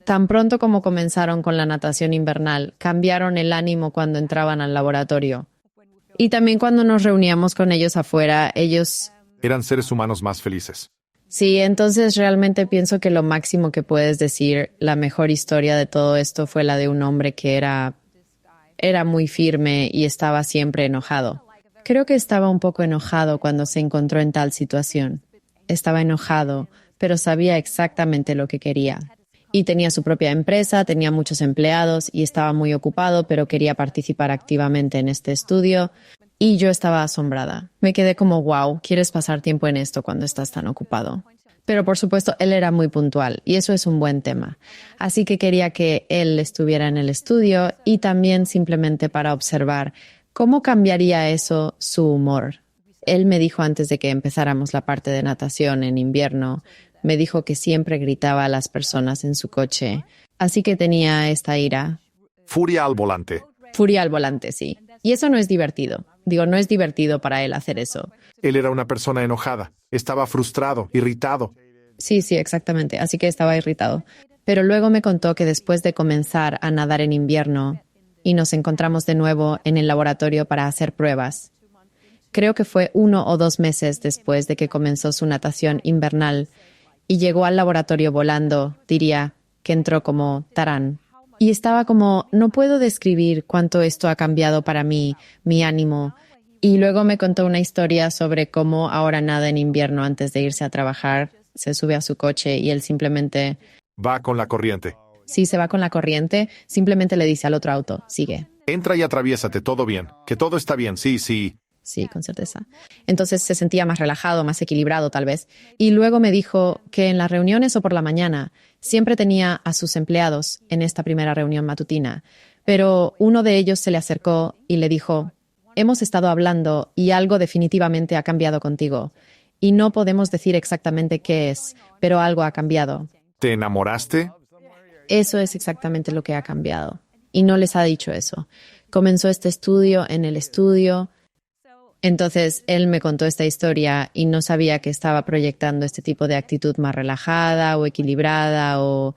tan pronto como comenzaron con la natación invernal, cambiaron el ánimo cuando entraban al laboratorio. Y también cuando nos reuníamos con ellos afuera, ellos... Eran seres humanos más felices. Sí, entonces realmente pienso que lo máximo que puedes decir, la mejor historia de todo esto fue la de un hombre que era muy firme y estaba siempre enojado. Creo que estaba un poco enojado cuando se encontró en tal situación. Estaba enojado, pero sabía exactamente lo que quería. Y tenía su propia empresa, tenía muchos empleados y estaba muy ocupado, pero quería participar activamente en este estudio. Y yo estaba asombrada. Me quedé como, wow, ¿quieres pasar tiempo en esto cuando estás tan ocupado? Pero por supuesto, él era muy puntual y eso es un buen tema. Así que quería que él estuviera en el estudio y también simplemente para observar cómo cambiaría eso su humor. Él me dijo antes de que empezáramos la parte de natación en invierno, me dijo que siempre gritaba a las personas en su coche. Así que tenía esta ira. Furia al volante. Furia al volante, sí. Y eso no es divertido. Digo, no es divertido para él hacer eso. Él era una persona enojada. Estaba frustrado, irritado. Sí, exactamente. Así que estaba irritado. Pero luego me contó que después de comenzar a nadar en invierno y nos encontramos de nuevo en el laboratorio para hacer pruebas, creo que fue 1 o 2 meses después de que comenzó su natación invernal y llegó al laboratorio volando, diría que entró como tarán. Y estaba como, no puedo describir cuánto esto ha cambiado para mí, mi ánimo. Y luego me contó una historia sobre cómo ahora nada en invierno antes de irse a trabajar, se sube a su coche y él simplemente... Va con la corriente. Sí, se va con la corriente, simplemente le dice al otro auto, sigue. Entra y atraviésate, todo bien. Que todo está bien, sí. Sí, con certeza. Entonces se sentía más relajado, más equilibrado tal vez. Y luego me dijo que en las reuniones o por la mañana siempre tenía a sus empleados en esta primera reunión matutina, pero uno de ellos se le acercó y le dijo, hemos estado hablando y algo definitivamente ha cambiado contigo. Y no podemos decir exactamente qué es, pero algo ha cambiado. ¿Te enamoraste? Eso es exactamente lo que ha cambiado. Y no les ha dicho eso. Comenzó este estudio en el estudio. Entonces, él me contó esta historia y no sabía que estaba proyectando este tipo de actitud más relajada o equilibrada o...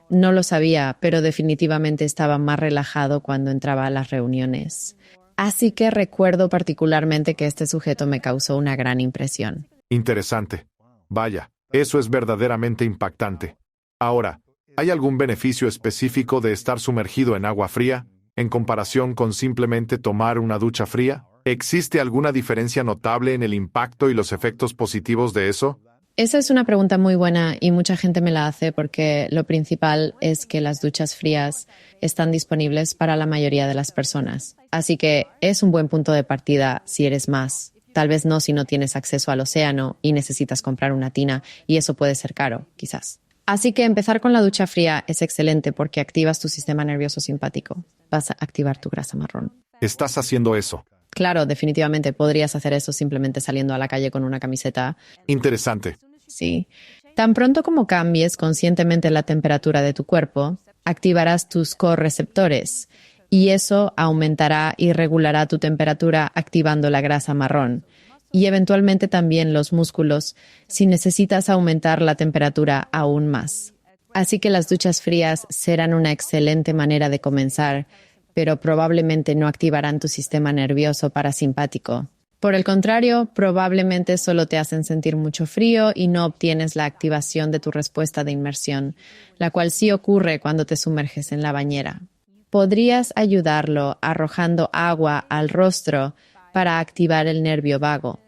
No lo sabía, pero definitivamente estaba más relajado cuando entraba a las reuniones. Así que recuerdo particularmente que este sujeto me causó una gran impresión. Interesante. Vaya, eso es verdaderamente impactante. Ahora, ¿hay algún beneficio específico de estar sumergido en agua fría en comparación con simplemente tomar una ducha fría? ¿Existe alguna diferencia notable en el impacto y los efectos positivos de eso? Esa es una pregunta muy buena y mucha gente me la hace porque lo principal es que las duchas frías están disponibles para la mayoría de las personas. Así que es un buen punto de partida si eres más. Tal vez no si no tienes acceso al océano y necesitas comprar una tina y eso puede ser caro, quizás. Así que empezar con la ducha fría es excelente porque activas tu sistema nervioso simpático. Vas a activar tu grasa marrón. Estás haciendo eso. Claro, definitivamente podrías hacer eso simplemente saliendo a la calle con una camiseta. Interesante. Sí. Tan pronto como cambies conscientemente la temperatura de tu cuerpo, activarás tus correceptores y eso aumentará y regulará tu temperatura activando la grasa marrón y eventualmente también los músculos si necesitas aumentar la temperatura aún más. Así que las duchas frías serán una excelente manera de comenzar, pero probablemente no activarán tu sistema nervioso parasimpático. Por el contrario, probablemente solo te hacen sentir mucho frío y no obtienes la activación de tu respuesta de inmersión, la cual sí ocurre cuando te sumerges en la bañera. Podrías ayudarlo arrojando agua al rostro para activar el nervio vago,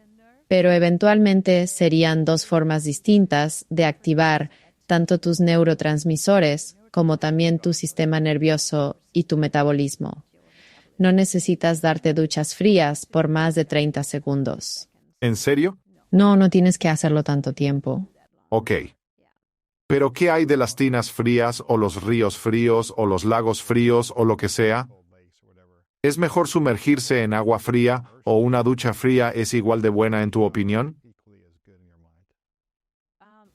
pero eventualmente serían dos formas distintas de activar tanto tus neurotransmisores como también tu sistema nervioso y tu metabolismo. No necesitas darte duchas frías por más de 30 segundos. ¿En serio? No tienes que hacerlo tanto tiempo. Ok. ¿Pero qué hay de las tinas frías o los ríos fríos o los lagos fríos o lo que sea? ¿Es mejor sumergirse en agua fría o una ducha fría es igual de buena en tu opinión?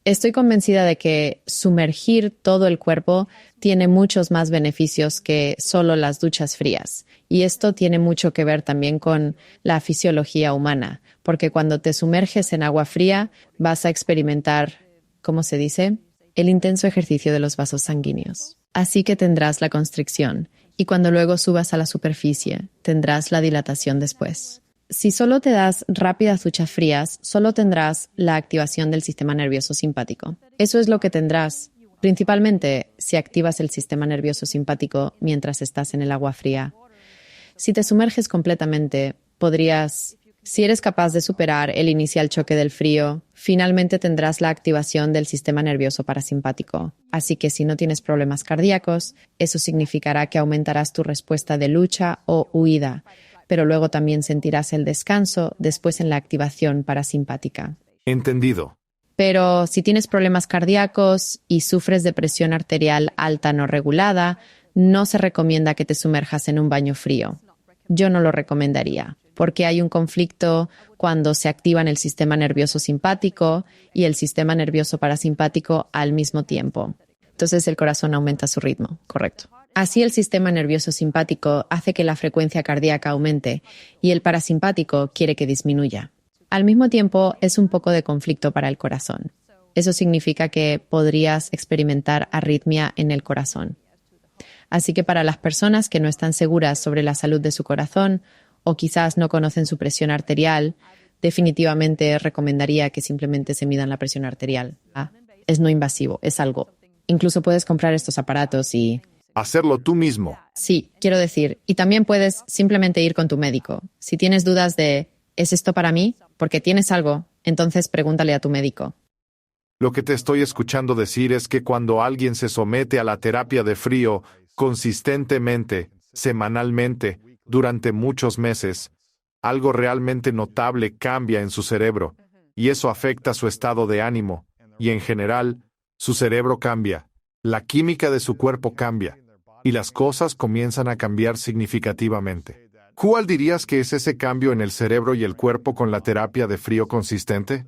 Estoy convencida de que sumergir todo el cuerpo tiene muchos más beneficios que solo las duchas frías. Y esto tiene mucho que ver también con la fisiología humana, porque cuando te sumerges en agua fría vas a experimentar, ¿cómo se dice?, el intenso ejercicio de los vasos sanguíneos. Así que tendrás la constricción y cuando luego subas a la superficie tendrás la dilatación después. Si solo te das rápidas duchas frías, solo tendrás la activación del sistema nervioso simpático. Eso es lo que tendrás, principalmente si activas el sistema nervioso simpático mientras estás en el agua fría. Si te sumerges completamente, si eres capaz de superar el inicial choque del frío, finalmente tendrás la activación del sistema nervioso parasimpático. Así que si no tienes problemas cardíacos, eso significará que aumentarás tu respuesta de lucha o huida, pero luego también sentirás el descanso después en la activación parasimpática. Entendido. Pero si tienes problemas cardíacos y sufres de presión arterial alta no regulada, no se recomienda que te sumerjas en un baño frío. Yo no lo recomendaría, porque hay un conflicto cuando se activan el sistema nervioso simpático y el sistema nervioso parasimpático al mismo tiempo. Entonces el corazón aumenta su ritmo, correcto. Así el sistema nervioso simpático hace que la frecuencia cardíaca aumente y el parasimpático quiere que disminuya. Al mismo tiempo, es un poco de conflicto para el corazón. Eso significa que podrías experimentar arritmia en el corazón. Así que para las personas que no están seguras sobre la salud de su corazón o quizás no conocen su presión arterial, definitivamente recomendaría que simplemente se midan la presión arterial. Es no invasivo, es algo. Incluso puedes comprar estos aparatos y... Hacerlo tú mismo. Sí, quiero decir, y también puedes simplemente ir con tu médico. Si tienes dudas de, ¿es esto para mí? Porque tienes algo, entonces pregúntale a tu médico. Lo que te estoy escuchando decir es que cuando alguien se somete a la terapia de frío consistentemente, semanalmente, durante muchos meses, algo realmente notable cambia en su cerebro, y eso afecta su estado de ánimo, y en general, su cerebro cambia, la química de su cuerpo cambia, y las cosas comienzan a cambiar significativamente. ¿Cuál dirías que es ese cambio en el cerebro y el cuerpo con la terapia de frío consistente?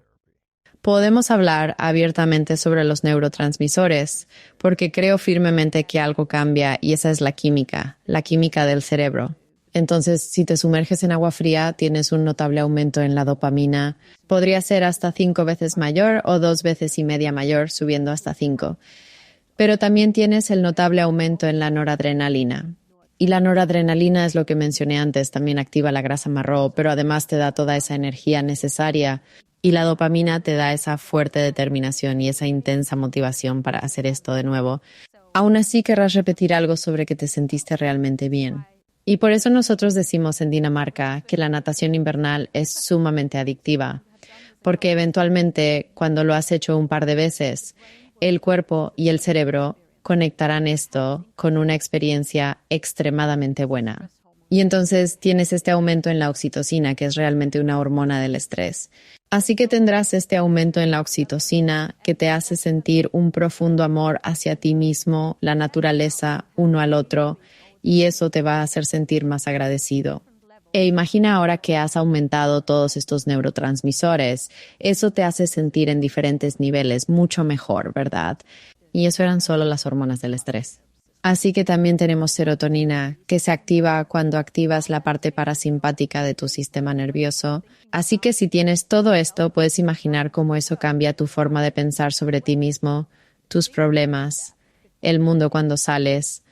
Podemos hablar abiertamente sobre los neurotransmisores, porque creo firmemente que algo cambia y esa es la química del cerebro. Entonces, si te sumerges en agua fría, tienes un notable aumento en la dopamina. Podría ser hasta 5 veces mayor o 2 veces y media mayor, subiendo hasta 5. Pero también tienes el notable aumento en la noradrenalina. Y la noradrenalina es lo que mencioné antes, también activa la grasa marrón, pero además te da toda esa energía necesaria. Y la dopamina te da esa fuerte determinación y esa intensa motivación para hacer esto de nuevo. Aún así querrás repetir algo sobre que te sentiste realmente bien. Y por eso nosotros decimos en Dinamarca que la natación invernal es sumamente adictiva, porque eventualmente cuando lo has hecho un par de veces, el cuerpo y el cerebro conectarán esto con una experiencia extremadamente buena. Y entonces tienes este aumento en la oxitocina, que es realmente una hormona del estrés. Así que tendrás este aumento en la oxitocina que te hace sentir un profundo amor hacia ti mismo, la naturaleza, uno al otro, y eso te va a hacer sentir más agradecido. E imagina ahora que has aumentado todos estos neurotransmisores. Eso te hace sentir en diferentes niveles mucho mejor, ¿verdad? Y eso eran solo las hormonas del estrés. Así que también tenemos serotonina, que se activa cuando activas la parte parasimpática de tu sistema nervioso. Así que si tienes todo esto, puedes imaginar cómo eso cambia tu forma de pensar sobre ti mismo, tus problemas, el mundo cuando sales,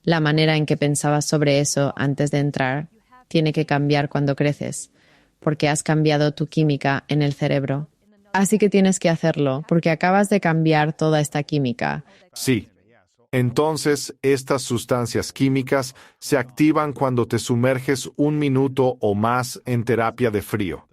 la manera en que pensabas sobre eso antes de entrar. Tiene que cambiar cuando creces, porque has cambiado tu química en el cerebro. Así que tienes que hacerlo, porque acabas de cambiar toda esta química. Sí. Entonces, estas sustancias químicas se activan cuando te sumerges 1 minuto o más en terapia de frío.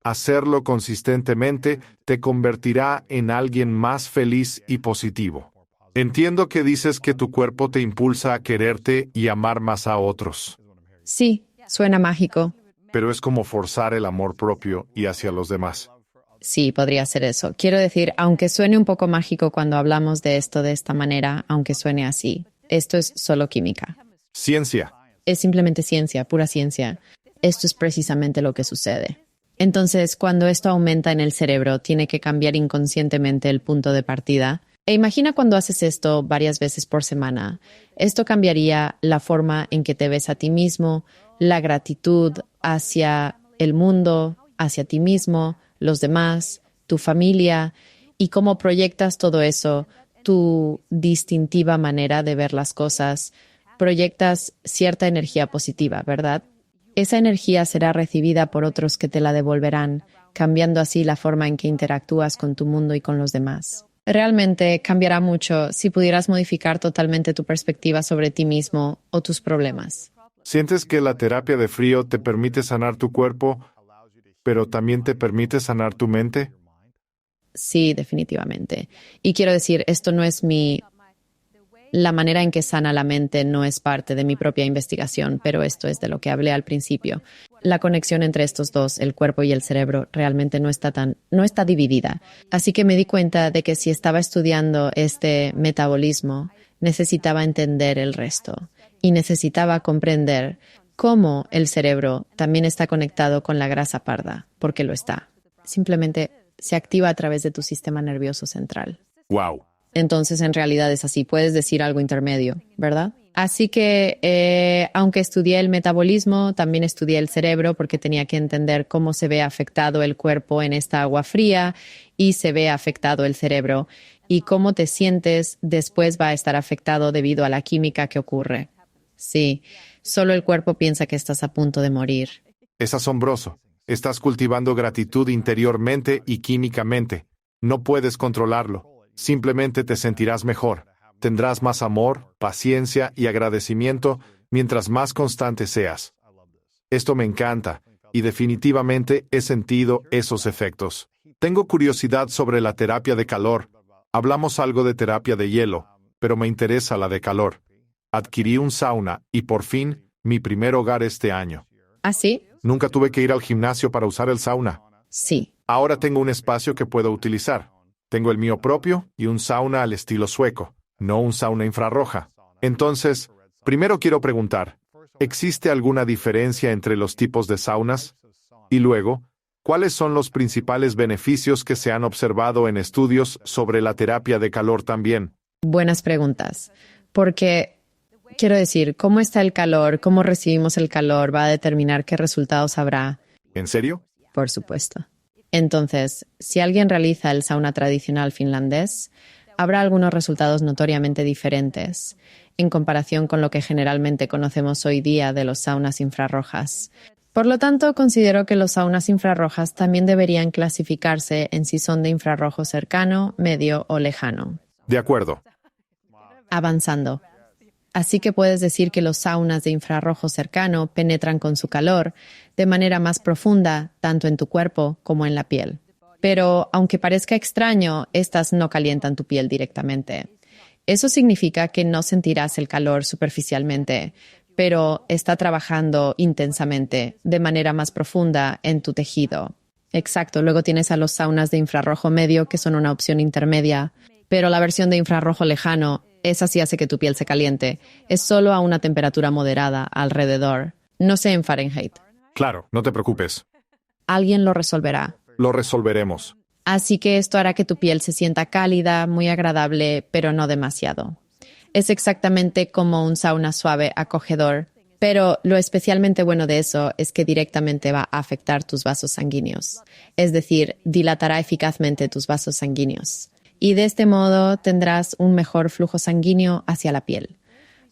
Hacerlo consistentemente te convertirá en alguien más feliz y positivo. Entiendo que dices que tu cuerpo te impulsa a quererte y amar más a otros. Sí, suena mágico. Pero es como forzar el amor propio y hacia los demás. Sí, podría ser eso. Quiero decir, aunque suene un poco mágico cuando hablamos de esto de esta manera, aunque suene así, esto es solo química. Ciencia. Es simplemente ciencia, pura ciencia. Esto es precisamente lo que sucede. Entonces, cuando esto aumenta en el cerebro, tiene que cambiar inconscientemente el punto de partida. E imagina cuando haces esto varias veces por semana. Esto cambiaría la forma en que te ves a ti mismo, la gratitud hacia el mundo, hacia ti mismo, los demás, tu familia, y cómo proyectas todo eso, tu distintiva manera de ver las cosas. Proyectas cierta energía positiva, ¿verdad? Esa energía será recibida por otros que te la devolverán, cambiando así la forma en que interactúas con tu mundo y con los demás. Realmente cambiará mucho si pudieras modificar totalmente tu perspectiva sobre ti mismo o tus problemas. ¿Sientes que la terapia de frío te permite sanar tu cuerpo, pero también te permite sanar tu mente? Sí, definitivamente. Y quiero decir, esto no es la manera en que sana la mente no es parte de mi propia investigación, pero esto es de lo que hablé al principio. La conexión entre estos dos, el cuerpo y el cerebro, realmente no está dividida. Así que me di cuenta de que si estaba estudiando este metabolismo, necesitaba entender el resto y necesitaba comprender cómo el cerebro también está conectado con la grasa parda, porque lo está. Simplemente se activa a través de tu sistema nervioso central. ¡Wow! Entonces, en realidad es así. Puedes decir algo intermedio, ¿verdad? Así que, aunque estudié el metabolismo, también estudié el cerebro porque tenía que entender cómo se ve afectado el cuerpo en esta agua fría y se ve afectado el cerebro. Y cómo te sientes después va a estar afectado debido a la química que ocurre. Sí, solo el cuerpo piensa que estás a punto de morir. Es asombroso. Estás cultivando gratitud interiormente y químicamente. No puedes controlarlo. Simplemente te sentirás mejor. Tendrás más amor, paciencia y agradecimiento mientras más constante seas. Esto me encanta y definitivamente he sentido esos efectos. Tengo curiosidad sobre la terapia de calor. Hablamos algo de terapia de hielo, pero me interesa la de calor. Adquirí un sauna y por fin mi primer hogar este año. ¿Ah, sí? Nunca tuve que ir al gimnasio para usar el sauna. Sí. Ahora tengo un espacio que puedo utilizar. Tengo el mío propio y un sauna al estilo sueco, no un sauna infrarroja. Entonces, primero quiero preguntar, ¿existe alguna diferencia entre los tipos de saunas? Y luego, ¿cuáles son los principales beneficios que se han observado en estudios sobre la terapia de calor también? Buenas preguntas. Porque, quiero decir, cómo está el calor, cómo recibimos el calor, va a determinar qué resultados habrá. ¿En serio? Por supuesto. Entonces, si alguien realiza el sauna tradicional finlandés, habrá algunos resultados notoriamente diferentes en comparación con lo que generalmente conocemos hoy día de los saunas infrarrojas. Por lo tanto, considero que los saunas infrarrojas también deberían clasificarse en si son de infrarrojo cercano, medio o lejano. De acuerdo. Avanzando. Así que puedes decir que los saunas de infrarrojo cercano penetran con su calor de manera más profunda, tanto en tu cuerpo como en la piel. Pero, aunque parezca extraño, estas no calientan tu piel directamente. Eso significa que no sentirás el calor superficialmente, pero está trabajando intensamente, de manera más profunda en tu tejido. Exacto, luego tienes a los saunas de infrarrojo medio, que son una opción intermedia, pero la versión de infrarrojo lejano, esa sí hace que tu piel se caliente. Es solo a una temperatura moderada alrededor. No sé en Fahrenheit. Claro, no te preocupes. Alguien lo resolverá. Lo resolveremos. Así que esto hará que tu piel se sienta cálida, muy agradable, pero no demasiado. Es exactamente como un sauna suave, acogedor, pero lo especialmente bueno de eso es que directamente va a afectar tus vasos sanguíneos, es decir, dilatará eficazmente tus vasos sanguíneos. Y de este modo tendrás un mejor flujo sanguíneo hacia la piel.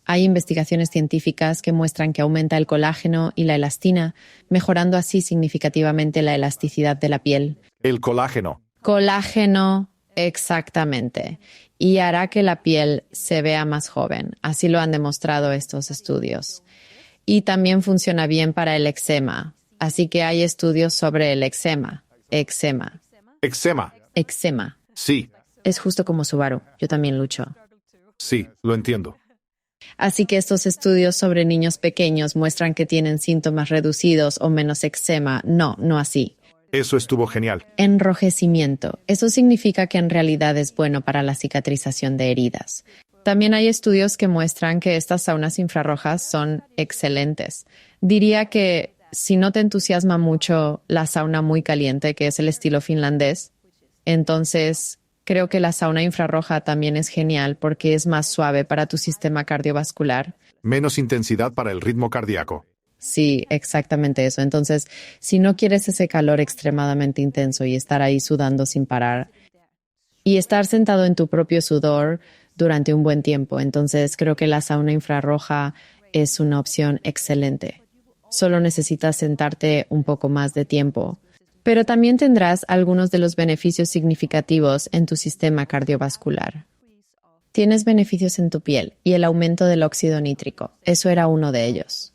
Hay investigaciones científicas que muestran que aumenta el colágeno y la elastina, mejorando así significativamente la elasticidad de la piel. El colágeno. Colágeno, exactamente. Y hará que la piel se vea más joven. Así lo han demostrado estos estudios. Y también funciona bien para el eczema. Así que hay estudios sobre el eczema. Eczema. Eczema. Eczema. Sí, Es justo como Subaru. Yo también lucho. sí, lo entiendo. Así que estos estudios sobre niños pequeños muestran que tienen síntomas reducidos o menos eczema. No así. Eso estuvo genial. Enrojecimiento. Eso significa que en realidad es bueno para la cicatrización de heridas. También hay estudios que muestran que estas saunas infrarrojas son excelentes. Diría que si no te entusiasma mucho la sauna muy caliente, que es el estilo finlandés, entonces creo que la sauna infrarroja también es genial porque es más suave para tu sistema cardiovascular. Menos intensidad para el ritmo cardíaco. Sí, exactamente eso. Entonces, si no quieres ese calor extremadamente intenso y estar ahí sudando sin parar y estar sentado en tu propio sudor durante un buen tiempo, entonces creo que la sauna infrarroja es una opción excelente. Solo necesitas sentarte un poco más de tiempo. Pero también tendrás algunos de los beneficios significativos en tu sistema cardiovascular. Tienes beneficios en tu piel y el aumento del óxido nítrico. Eso era uno de ellos.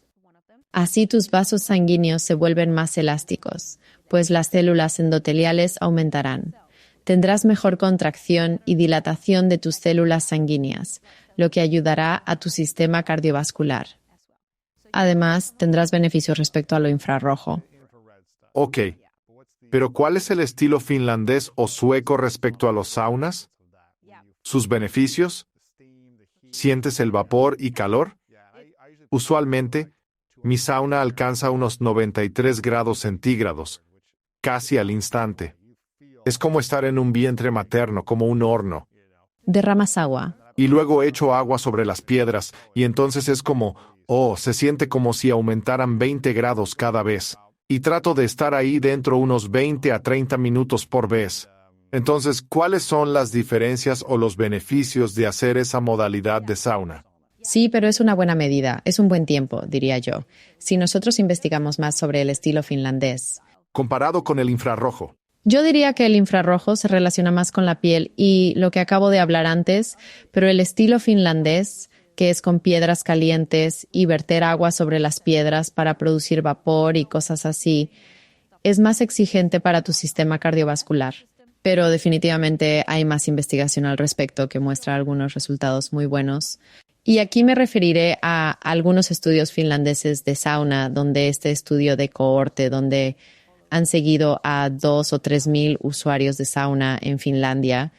Así tus vasos sanguíneos se vuelven más elásticos, pues las células endoteliales aumentarán. Tendrás mejor contracción y dilatación de tus células sanguíneas, lo que ayudará a tu sistema cardiovascular. Además, tendrás beneficios respecto a lo infrarrojo. Ok. Pero ¿cuál es el estilo finlandés o sueco respecto a los saunas? ¿Sus beneficios? ¿Sientes el vapor y calor? Usualmente, mi sauna alcanza unos 93 grados centígrados, casi al instante. Es como estar en un vientre materno, como un horno. Derramas agua. Y luego echo agua sobre las piedras, y entonces es como, se siente como si aumentaran 20 grados cada vez. Y trato de estar ahí dentro unos 20 a 30 minutos por vez. Entonces, ¿cuáles son las diferencias o los beneficios de hacer esa modalidad de sauna? Sí, pero es una buena medida, es un buen tiempo, diría yo. Si nosotros investigamos más sobre el estilo finlandés. Comparado con el infrarrojo. Yo diría que el infrarrojo se relaciona más con la piel y lo que acabo de hablar antes, pero el estilo finlandés, que es con piedras calientes y verter agua sobre las piedras para producir vapor y cosas así, es más exigente para tu sistema cardiovascular. Pero definitivamente hay más investigación al respecto que muestra algunos resultados muy buenos. Y aquí me referiré a algunos estudios finlandeses de sauna, donde este estudio de cohorte, donde han seguido a 2,000 o 3,000 usuarios de sauna en Finlandia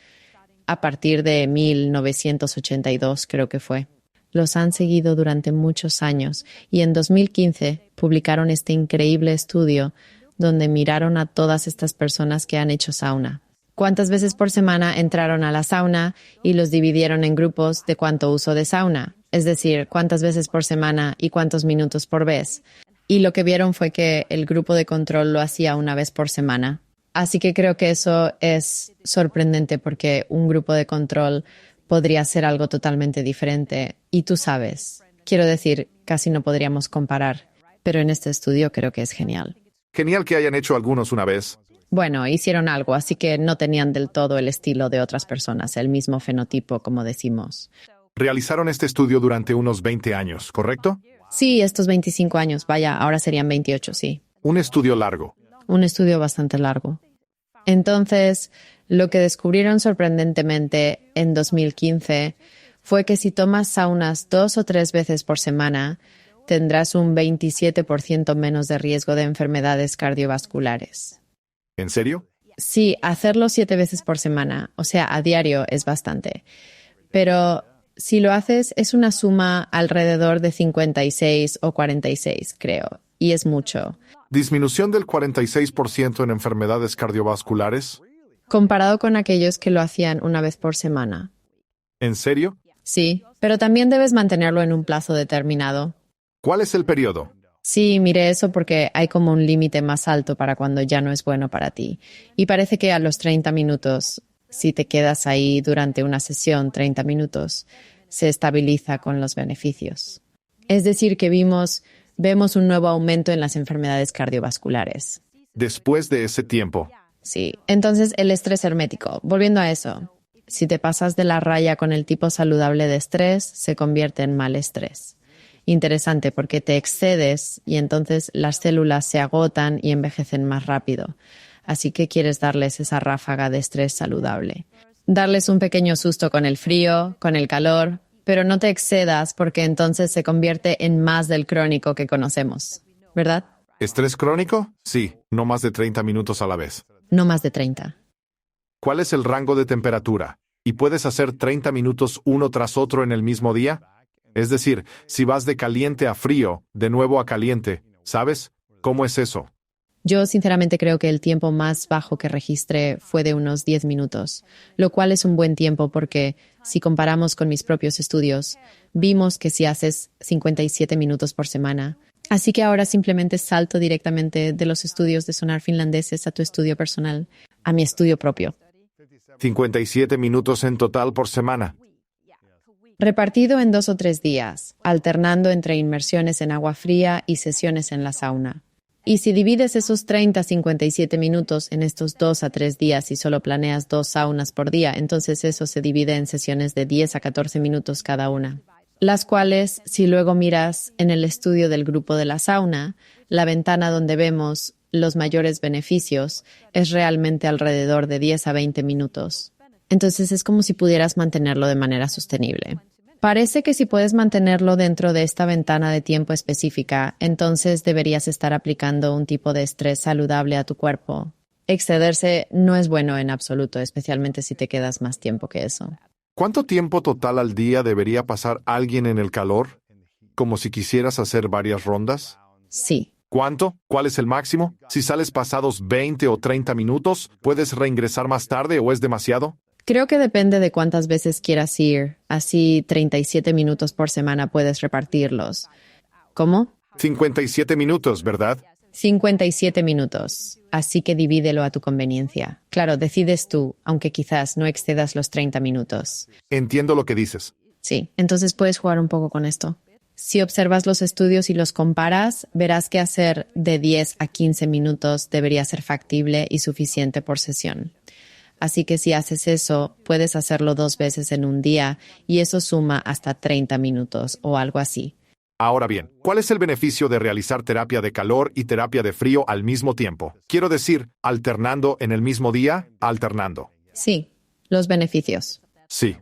a partir de 1982, creo que fue. Los han seguido durante muchos años y en 2015 publicaron este increíble estudio donde miraron a todas estas personas que han hecho sauna. Cuántas veces por semana entraron a la sauna y los dividieron en grupos de cuánto uso de sauna, es decir, cuántas veces por semana y cuántos minutos por vez. Y lo que vieron fue que el grupo de control lo hacía una vez por semana. Así que creo que eso es sorprendente porque un grupo de control podría ser algo totalmente diferente. Y tú sabes, quiero decir, casi no podríamos comparar, pero en este estudio creo que es genial. Genial que hayan hecho algunos una vez. Bueno, hicieron algo, así que no tenían del todo el estilo de otras personas, el mismo fenotipo, como decimos. Realizaron este estudio durante unos 20 años, ¿correcto? Sí, estos 25 años, vaya, ahora serían 28, sí. Un estudio largo. Un estudio bastante largo. Entonces, lo que descubrieron sorprendentemente en 2015 fue que si tomas saunas 2 o 3 veces por semana, tendrás un 27% menos de riesgo de enfermedades cardiovasculares. ¿En serio? Sí, hacerlo 7 veces por semana, o sea, a diario es bastante. Pero si lo haces, es una suma alrededor de 56 o 46, creo. y es mucho. Disminución del 46% en enfermedades cardiovasculares. Comparado con aquellos que lo hacían una vez por semana. ¿En serio? Sí, pero también debes mantenerlo en un plazo determinado. ¿Cuál es el periodo? Sí, miré eso porque hay como un límite más alto para cuando ya no es bueno para ti. Y parece que a los 30 minutos, si te quedas ahí durante una sesión, 30 minutos, se estabiliza con los beneficios. Es decir, que vemos un nuevo aumento en las enfermedades cardiovasculares. Después de ese tiempo. Sí, entonces el estrés hermético. Volviendo a eso, si te pasas de la raya con el tipo saludable de estrés, se convierte en mal estrés. Interesante porque te excedes y entonces las células se agotan y envejecen más rápido. Así que quieres darles esa ráfaga de estrés saludable. Darles un pequeño susto con el frío, con el calor, pero no te excedas porque entonces se convierte en más del crónico que conocemos, ¿verdad? ¿Estrés crónico? Sí, no más de 30 minutos a la vez. No más de 30. ¿Cuál es el rango de temperatura? ¿Y puedes hacer 30 minutos uno tras otro en el mismo día? Es decir, si vas de caliente a frío, de nuevo a caliente, ¿sabes? ¿Cómo es eso? Yo sinceramente creo que el tiempo más bajo que registré fue de unos 10 minutos, lo cual es un buen tiempo porque, si comparamos con mis propios estudios, vimos que si haces 57 minutos por semana. Así que ahora simplemente salto directamente de los estudios de sonar finlandeses a tu estudio personal, a mi estudio propio. 57 minutos en total por semana. Repartido en 2 o 3 días, alternando entre inmersiones en agua fría y sesiones en la sauna. Y si divides esos 30-57 minutos en estos 2 a 3 días y solo planeas 2 saunas por día, entonces eso se divide en sesiones de 10 a 14 minutos cada una. Las cuales, si luego miras en el estudio del grupo de la sauna, la ventana donde vemos los mayores beneficios es realmente alrededor de 10 a 20 minutos. Entonces es como si pudieras mantenerlo de manera sostenible. Parece que si puedes mantenerlo dentro de esta ventana de tiempo específica, entonces deberías estar aplicando un tipo de estrés saludable a tu cuerpo. Excederse no es bueno en absoluto, especialmente si te quedas más tiempo que eso. ¿Cuánto tiempo total al día debería pasar alguien en el calor? ¿Como si quisieras hacer varias rondas? Sí. ¿Cuánto? ¿Cuál es el máximo? Si sales pasados 20 o 30 minutos, ¿puedes reingresar más tarde o es demasiado? Creo que depende de cuántas veces quieras ir. Así 37 minutos por semana puedes repartirlos. ¿Cómo? 57 minutos, ¿verdad? 57 minutos. Así que divídelo a tu conveniencia. Claro, decides tú, aunque quizás no excedas los 30 minutos. Entiendo lo que dices. Sí, entonces puedes jugar un poco con esto. Si observas los estudios y los comparas, verás que hacer de 10 a 15 minutos debería ser factible y suficiente por sesión. Así que si haces eso, puedes hacerlo 2 veces en un día y eso suma hasta 30 minutos o algo así. Ahora bien, ¿cuál es el beneficio de realizar terapia de calor y terapia de frío al mismo tiempo? Quiero decir, alternando en el mismo día, alternando. Sí, los beneficios. Sí.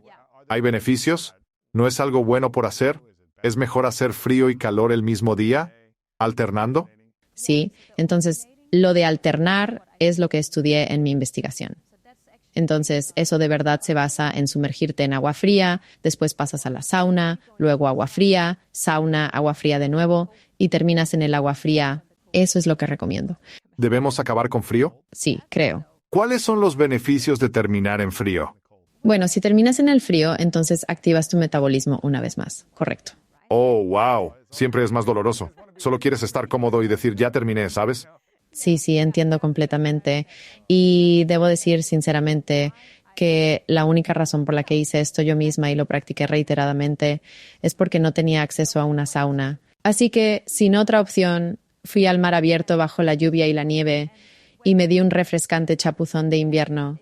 ¿Hay beneficios? ¿No es algo bueno por hacer? ¿Es mejor hacer frío y calor el mismo día, alternando? Sí, entonces lo de alternar es lo que estudié en mi investigación. Entonces, eso de verdad se basa en sumergirte en agua fría, después pasas a la sauna, luego agua fría, sauna, agua fría de nuevo y terminas en el agua fría. Eso es lo que recomiendo. ¿Debemos acabar con frío? Sí, creo. ¿Cuáles son los beneficios de terminar en frío? Bueno, si terminas en el frío, entonces activas tu metabolismo una vez más. Correcto. Oh, wow. Siempre es más doloroso. Solo quieres estar cómodo y decir, ya terminé, ¿sabes? Sí, entiendo completamente. Y debo decir sinceramente que la única razón por la que hice esto yo misma y lo practiqué reiteradamente es porque no tenía acceso a una sauna. Así que, sin otra opción, fui al mar abierto bajo la lluvia y la nieve y me di un refrescante chapuzón de invierno.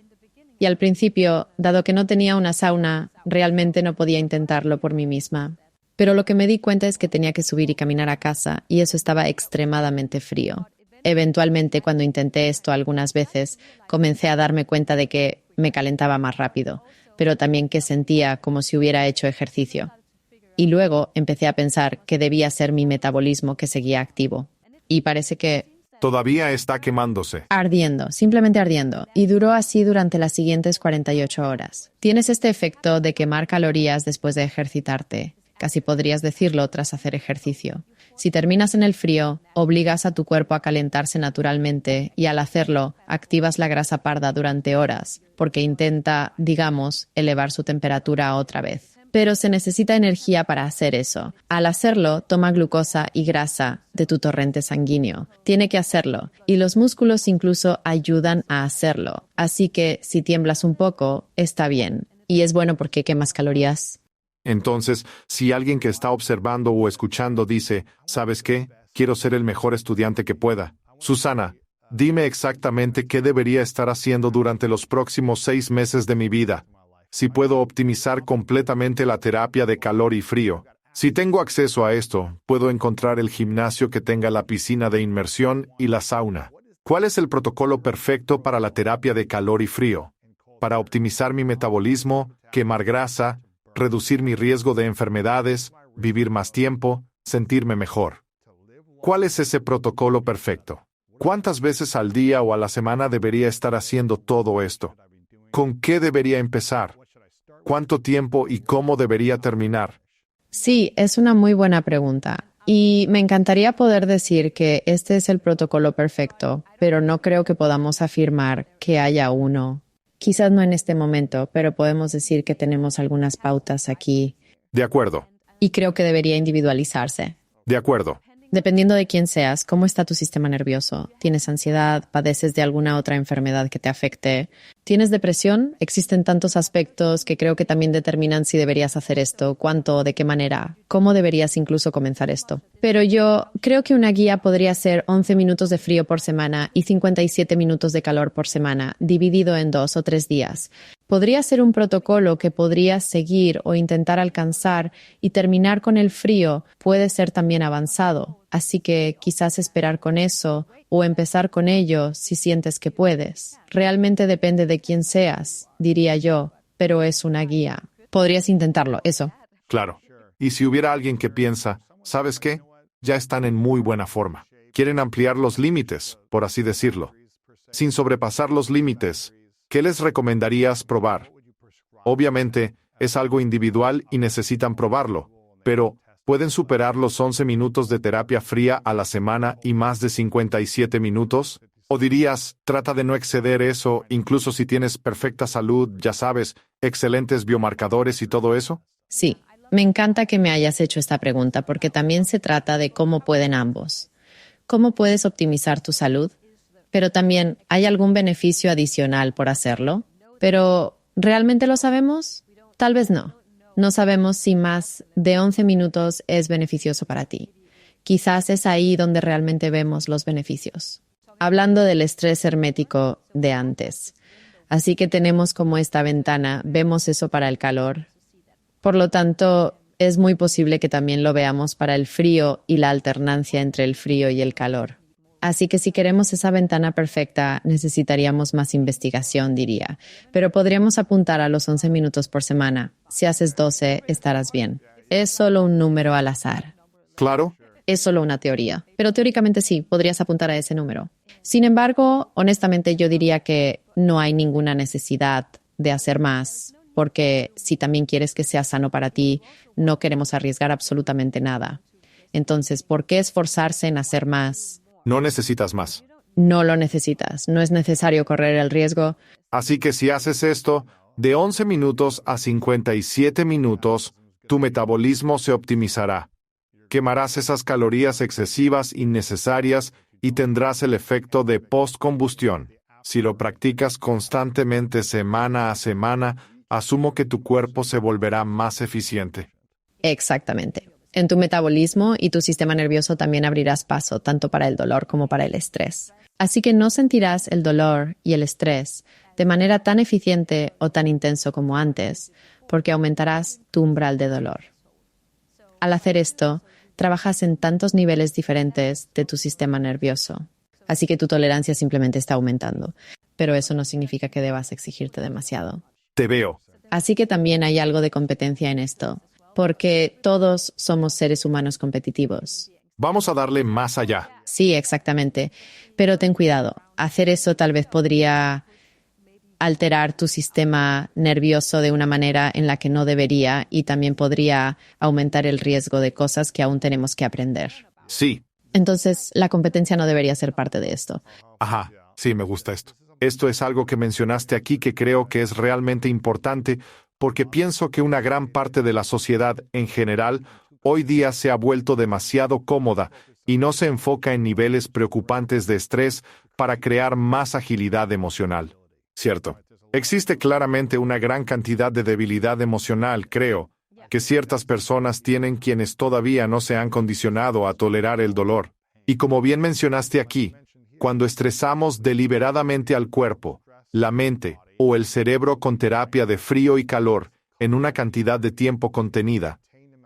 Y al principio, dado que no tenía una sauna, realmente no podía intentarlo por mí misma. Pero lo que me di cuenta es que tenía que subir y caminar a casa y eso estaba extremadamente frío. Eventualmente, cuando intenté esto algunas veces, comencé a darme cuenta de que me calentaba más rápido, pero también que sentía como si hubiera hecho ejercicio. Y luego empecé a pensar que debía ser mi metabolismo que seguía activo. Y parece que Todavía está quemándose. ardiendo, simplemente ardiendo. Y duró así durante las siguientes 48 horas. Tienes este efecto de quemar calorías después de ejercitarte. Casi podrías decirlo tras hacer ejercicio. Si terminas en el frío, obligas a tu cuerpo a calentarse naturalmente y al hacerlo, activas la grasa parda durante horas, porque intenta, digamos, elevar su temperatura otra vez. Pero se necesita energía para hacer eso. Al hacerlo, toma glucosa y grasa de tu torrente sanguíneo. Tiene que hacerlo, y los músculos incluso ayudan a hacerlo. Así que si tiemblas un poco, está bien. Y es bueno porque quemas calorías. Entonces, si alguien que está observando o escuchando dice, ¿sabes qué? Quiero ser el mejor estudiante que pueda. Susana, dime exactamente qué debería estar haciendo durante los próximos 6 meses de mi vida. Si puedo optimizar completamente la terapia de calor y frío. Si tengo acceso a esto, puedo encontrar el gimnasio que tenga la piscina de inmersión y la sauna. ¿Cuál es el protocolo perfecto para la terapia de calor y frío? Para optimizar mi metabolismo, quemar grasa, reducir mi riesgo de enfermedades, vivir más tiempo, sentirme mejor. ¿Cuál es ese protocolo perfecto? ¿Cuántas veces al día o a la semana debería estar haciendo todo esto? ¿Con qué debería empezar? ¿Cuánto tiempo y cómo debería terminar? Sí, es una muy buena pregunta. Y me encantaría poder decir que este es el protocolo perfecto, pero no creo que podamos afirmar que haya uno. Quizás no en este momento, pero podemos decir que tenemos algunas pautas aquí. De acuerdo. Y creo que debería individualizarse. De acuerdo. Dependiendo de quién seas, ¿cómo está tu sistema nervioso? ¿Tienes ansiedad? ¿Padeces de alguna otra enfermedad que te afecte? ¿Tienes depresión? Existen tantos aspectos que creo que también determinan si deberías hacer esto, cuánto, de qué manera, cómo deberías incluso comenzar esto. Pero yo creo que una guía podría ser 11 minutos de frío por semana y 57 minutos de calor por semana, dividido en 2 o 3 días. Podría ser un protocolo que podrías seguir o intentar alcanzar y terminar con el frío puede ser también avanzado. Así que quizás esperar con eso o empezar con ello si sientes que puedes. Realmente depende de quién seas, diría yo, pero es una guía. Podrías intentarlo, eso. Claro. Y si hubiera alguien que piensa, ¿sabes qué? Ya están en muy buena forma. Quieren ampliar los límites, por así decirlo. Sin sobrepasar los límites, ¿qué les recomendarías probar? Obviamente, es algo individual y necesitan probarlo, pero ¿pueden superar los 11 minutos de terapia fría a la semana y más de 57 minutos? ¿O dirías, trata de no exceder eso, incluso si tienes perfecta salud, ya sabes, excelentes biomarcadores y todo eso? Sí, me encanta que me hayas hecho esta pregunta porque también se trata de cómo pueden ambos. ¿Cómo puedes optimizar tu salud? Pero también, ¿hay algún beneficio adicional por hacerlo? Pero, ¿realmente lo sabemos? Tal vez no. No sabemos si más de 11 minutos es beneficioso para ti. Quizás es ahí donde realmente vemos los beneficios. Hablando del estrés hermético de antes. Así que tenemos como esta ventana, vemos eso para el calor. Por lo tanto, es muy posible que también lo veamos para el frío y la alternancia entre el frío y el calor. Así que si queremos esa ventana perfecta, necesitaríamos más investigación, diría. Pero podríamos apuntar a los 11 minutos por semana. Si haces 12, estarás bien. Es solo un número al azar. Claro. Es solo una teoría. Pero teóricamente sí, podrías apuntar a ese número. Sin embargo, honestamente yo diría que no hay ninguna necesidad de hacer más. Porque si también quieres que sea sano para ti, no queremos arriesgar absolutamente nada. Entonces, ¿por qué esforzarse en hacer más? No necesitas más. No lo necesitas. No es necesario correr el riesgo. Así que si haces esto, de 11 minutos a 57 minutos, tu metabolismo se optimizará. Quemarás esas calorías excesivas innecesarias y tendrás el efecto de postcombustión. Si lo practicas constantemente semana a semana, asumo que tu cuerpo se volverá más eficiente. Exactamente. En tu metabolismo y tu sistema nervioso también abrirás paso, tanto para el dolor como para el estrés. Así que no sentirás el dolor y el estrés de manera tan eficiente o tan intenso como antes, porque aumentarás tu umbral de dolor. Al hacer esto, trabajas en tantos niveles diferentes de tu sistema nervioso. Así que tu tolerancia simplemente está aumentando. Pero eso no significa que debas exigirte demasiado. Te veo. Así que también hay algo de competencia en esto, porque todos somos seres humanos competitivos. Vamos a darle más allá. Sí, exactamente. Pero ten cuidado. Hacer eso tal vez podría alterar tu sistema nervioso de una manera en la que no debería y también podría aumentar el riesgo de cosas que aún tenemos que aprender. Sí. Entonces, la competencia no debería ser parte de esto. Ajá, sí, me gusta esto. Esto es algo que mencionaste aquí que creo que es realmente importante porque pienso que una gran parte de la sociedad en general hoy día se ha vuelto demasiado cómoda y no se enfoca en niveles preocupantes de estrés para crear más agilidad emocional. Cierto. Existe claramente una gran cantidad de debilidad emocional, creo, que ciertas personas tienen quienes todavía no se han condicionado a tolerar el dolor. Y como bien mencionaste aquí, cuando estresamos deliberadamente al cuerpo, la mente o el cerebro con terapia de frío y calor en una cantidad de tiempo contenida,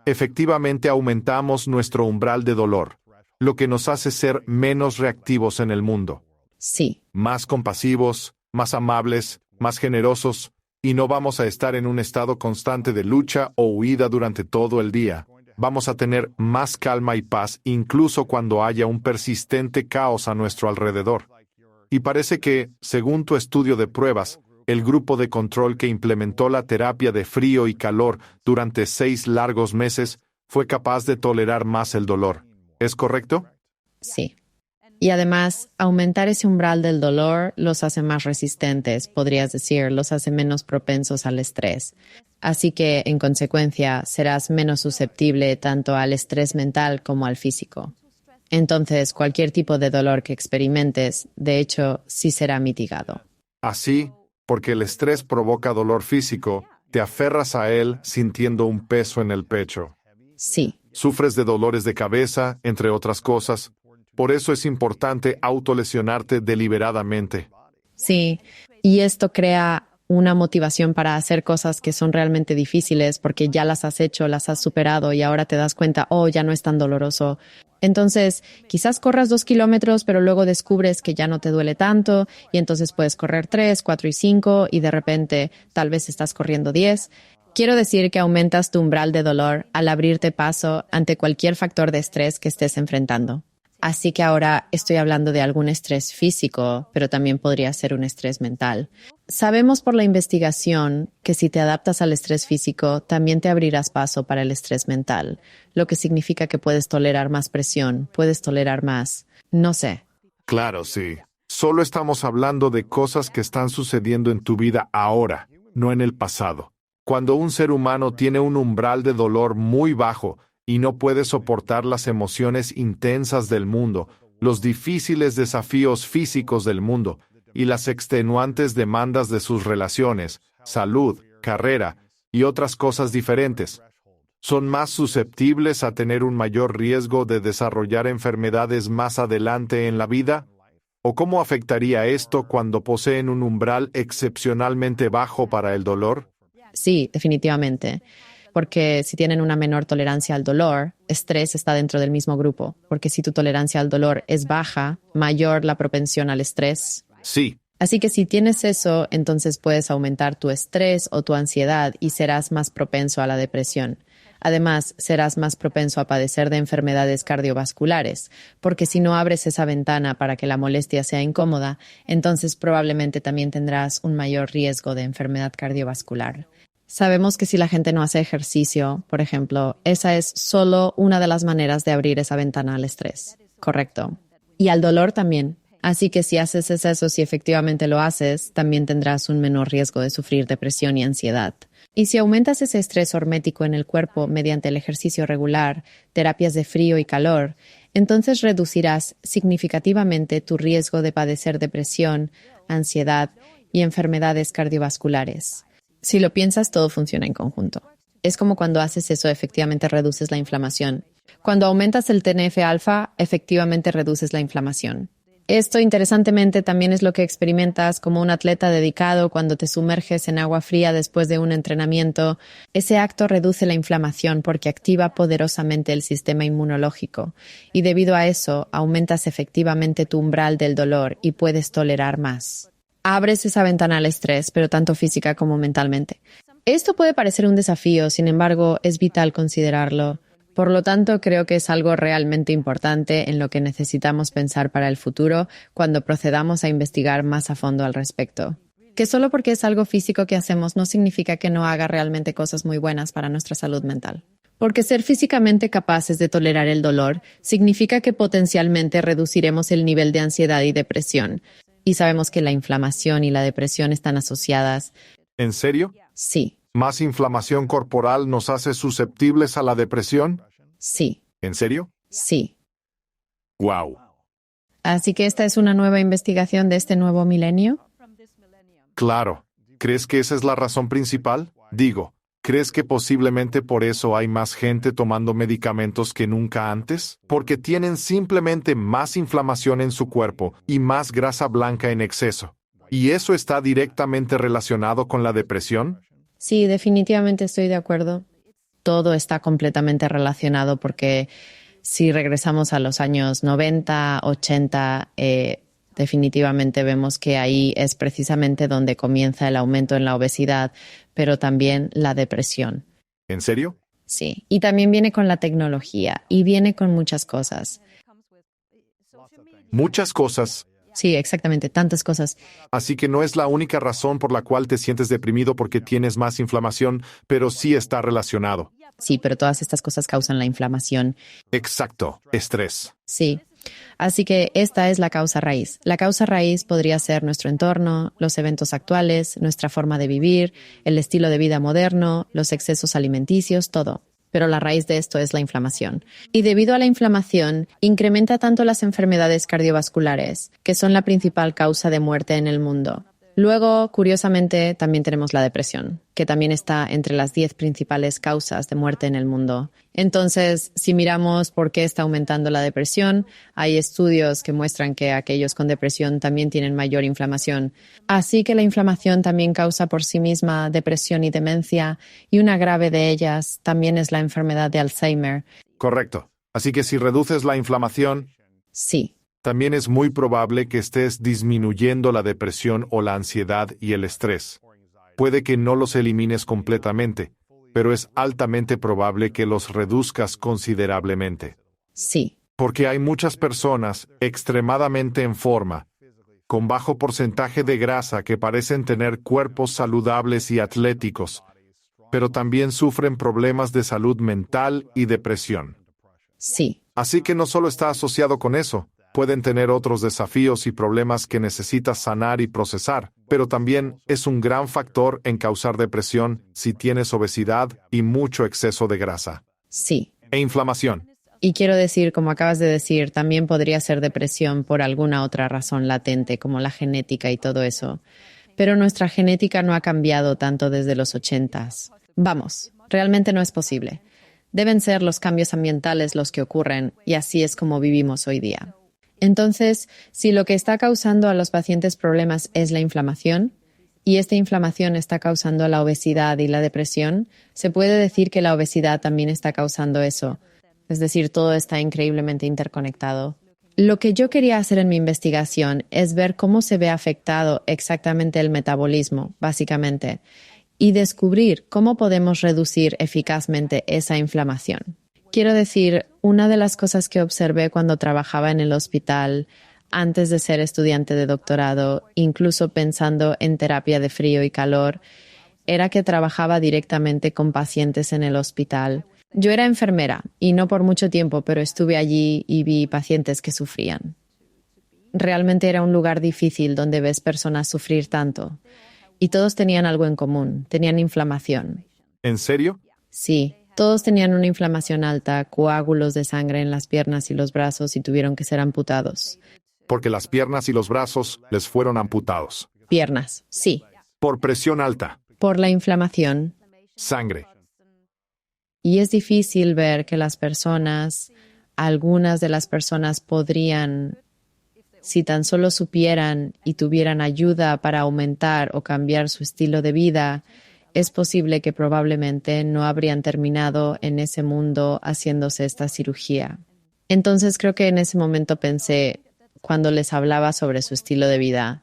efectivamente aumentamos nuestro umbral de dolor, lo que nos hace ser menos reactivos en el mundo. Sí. Más compasivos, más amables, más generosos, y no vamos a estar en un estado constante de lucha o huida durante todo el día. Vamos a tener más calma y paz incluso cuando haya un persistente caos a nuestro alrededor. Y parece que, según tu estudio de pruebas, el grupo de control que implementó la terapia de frío y calor durante 6 largos meses fue capaz de tolerar más el dolor. ¿Es correcto? Sí. Y además, aumentar ese umbral del dolor los hace más resistentes, podrías decir, los hace menos propensos al estrés. Así que, en consecuencia, serás menos susceptible tanto al estrés mental como al físico. Entonces, cualquier tipo de dolor que experimentes, de hecho, sí será mitigado. Así, porque el estrés provoca dolor físico, te aferras a él sintiendo un peso en el pecho. Sí. Sufres de dolores de cabeza, entre otras cosas. Por eso es importante autolesionarte deliberadamente. Sí, y esto crea una motivación para hacer cosas que son realmente difíciles porque ya las has hecho, las has superado y ahora te das cuenta, oh, ya no es tan doloroso. Entonces, quizás corras 2 kilómetros, pero luego descubres que ya no te duele tanto y entonces puedes correr 3, 4 y 5 y de repente tal vez estás corriendo 10. Quiero decir que aumentas tu umbral de dolor al abrirte paso ante cualquier factor de estrés que estés enfrentando. Así que ahora estoy hablando de algún estrés físico, pero también podría ser un estrés mental. Sabemos por la investigación que si te adaptas al estrés físico, también te abrirás paso para el estrés mental, lo que significa que puedes tolerar más presión, puedes tolerar más. No sé. Claro, sí. Solo estamos hablando de cosas que están sucediendo en tu vida ahora, no en el pasado. Cuando un ser humano tiene un umbral de dolor muy bajo, y no puede soportar las emociones intensas del mundo, los difíciles desafíos físicos del mundo y las extenuantes demandas de sus relaciones, salud, carrera y otras cosas diferentes. Son más susceptibles a tener un mayor riesgo de desarrollar enfermedades más adelante en la vida. ¿O cómo afectaría esto cuando poseen un umbral excepcionalmente bajo para el dolor? Sí, definitivamente. Porque si tienen una menor tolerancia al dolor, estrés está dentro del mismo grupo. Porque si tu tolerancia al dolor es baja, mayor la propensión al estrés. Sí. Así que si tienes eso, entonces puedes aumentar tu estrés o tu ansiedad y serás más propenso a la depresión. Además, serás más propenso a padecer de enfermedades cardiovasculares, porque si no abres esa ventana para que la molestia sea incómoda, entonces probablemente también tendrás un mayor riesgo de enfermedad cardiovascular. Sabemos que si la gente no hace ejercicio, por ejemplo, esa es solo una de las maneras de abrir esa ventana al estrés. Correcto. Y al dolor también. Así que si haces eso, si efectivamente lo haces, también tendrás un menor riesgo de sufrir depresión y ansiedad. Y si aumentas ese estrés hormético en el cuerpo mediante el ejercicio regular, terapias de frío y calor, entonces reducirás significativamente tu riesgo de padecer depresión, ansiedad y enfermedades cardiovasculares. Si lo piensas, todo funciona en conjunto. Es como cuando haces eso, efectivamente reduces la inflamación. Cuando aumentas el TNF-alfa, efectivamente reduces la inflamación. Esto, interesantemente, también es lo que experimentas como un atleta dedicado cuando te sumerges en agua fría después de un entrenamiento. Ese acto reduce la inflamación porque activa poderosamente el sistema inmunológico y debido a eso aumentas efectivamente tu umbral del dolor y puedes tolerar más. Abres esa ventana al estrés, pero tanto física como mentalmente. Esto puede parecer un desafío, sin embargo, es vital considerarlo. Por lo tanto, creo que es algo realmente importante en lo que necesitamos pensar para el futuro cuando procedamos a investigar más a fondo al respecto. Que solo porque es algo físico que hacemos no significa que no haga realmente cosas muy buenas para nuestra salud mental. Porque ser físicamente capaces de tolerar el dolor significa que potencialmente reduciremos el nivel de ansiedad y depresión. Y sabemos que la inflamación y la depresión están asociadas. ¿En serio? Sí, ¿Más inflamación corporal nos hace susceptibles a la depresión? sí, ¿En serio? sí. ¡Wow! Así que esta es una nueva investigación de este nuevo milenio. Claro. ¿Crees que esa es la razón principal? Digo, ¿crees que posiblemente por eso hay más gente tomando medicamentos que nunca antes? Porque tienen simplemente más inflamación en su cuerpo y más grasa blanca en exceso. ¿Y eso está directamente relacionado con la depresión? Sí, definitivamente estoy de acuerdo. Todo está completamente relacionado porque si regresamos a los años 90, 80, definitivamente vemos que ahí es precisamente donde comienza el aumento en la obesidad, pero también la depresión. ¿En serio? Sí, y también viene con la tecnología y viene con muchas cosas. Muchas cosas. Sí, exactamente, tantas cosas. Así que no es la única razón por la cual te sientes deprimido porque tienes más inflamación, pero sí está relacionado. Sí, pero todas estas cosas causan la inflamación. Exacto. Estrés. Sí. Así que esta es la causa raíz. La causa raíz podría ser nuestro entorno, los eventos actuales, nuestra forma de vivir, el estilo de vida moderno, los excesos alimenticios, todo. Pero la raíz de esto es la inflamación. Y debido a la inflamación, incrementa tanto las enfermedades cardiovasculares, que son la principal causa de muerte en el mundo. Luego, curiosamente, también tenemos la depresión, que también está entre las 10 principales causas de muerte en el mundo. Entonces, si miramos por qué está aumentando la depresión, hay estudios que muestran que aquellos con depresión también tienen mayor inflamación. Así que la inflamación también causa por sí misma depresión y demencia, y una grave de ellas también es la enfermedad de Alzheimer. Correcto. Así que si reduces la inflamación, Sí. también es muy probable que estés disminuyendo la depresión o la ansiedad y el estrés. Puede que no los elimines completamente, pero es altamente probable que los reduzcas considerablemente. Sí. Porque hay muchas personas extremadamente en forma, con bajo porcentaje de grasa que parecen tener cuerpos saludables y atléticos, pero también sufren problemas de salud mental y depresión. Sí. Así que no solo está asociado con eso, pueden tener otros desafíos y problemas que necesitas sanar y procesar, pero también es un gran factor en causar depresión si tienes obesidad y mucho exceso de grasa. Sí. E inflamación. Y quiero decir, como acabas de decir, también podría ser depresión por alguna otra razón latente, como la genética y todo eso. Pero nuestra genética no ha cambiado tanto desde los 80s. Vamos, realmente no es posible. Deben ser los cambios ambientales los que ocurren, y así es como vivimos hoy día. Entonces, si lo que está causando a los pacientes problemas es la inflamación, y esta inflamación está causando la obesidad y la depresión, se puede decir que la obesidad también está causando eso. Es decir, todo está increíblemente interconectado. Lo que yo quería hacer en mi investigación es ver cómo se ve afectado exactamente el metabolismo, básicamente, y descubrir cómo podemos reducir eficazmente esa inflamación. Quiero decir, una de las cosas que observé cuando trabajaba en el hospital, antes de ser estudiante de doctorado, incluso pensando en terapia de frío y calor, era que trabajaba directamente con pacientes en el hospital. Yo era enfermera, y no por mucho tiempo, pero estuve allí y vi pacientes que sufrían. Realmente era un lugar difícil donde ves personas sufrir tanto. Y todos tenían algo en común, tenían inflamación. ¿En serio? Sí. Todos tenían una inflamación alta, coágulos de sangre en las piernas y los brazos y tuvieron que ser amputados. Porque las piernas y los brazos les fueron amputados. Piernas, sí. Por presión alta. Por la inflamación. Sangre. Y es difícil ver que algunas de las personas podrían, si tan solo supieran y tuvieran ayuda para aumentar o cambiar su estilo de vida, es posible que probablemente no habrían terminado en ese mundo haciéndose esta cirugía. Entonces creo que en ese momento pensé, cuando les hablaba sobre su estilo de vida,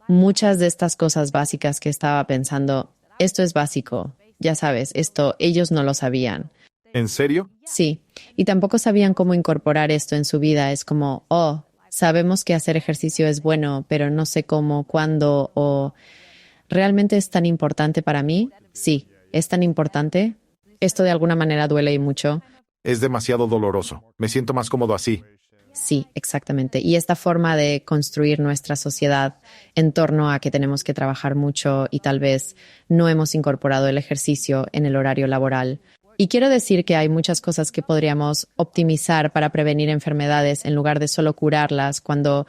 muchas de estas cosas básicas que estaba pensando, esto es básico, ya sabes, esto ellos no lo sabían. ¿En serio? Sí, y tampoco sabían cómo incorporar esto en su vida. Es como, sabemos que hacer ejercicio es bueno, pero no sé cómo, cuándo o... ¿Realmente es tan importante para mí? Sí, es tan importante. Esto de alguna manera duele y mucho. Es demasiado doloroso. Me siento más cómodo así. Sí, exactamente. Y esta forma de construir nuestra sociedad en torno a que tenemos que trabajar mucho y tal vez no hemos incorporado el ejercicio en el horario laboral. Y quiero decir que hay muchas cosas que podríamos optimizar para prevenir enfermedades en lugar de solo curarlas cuando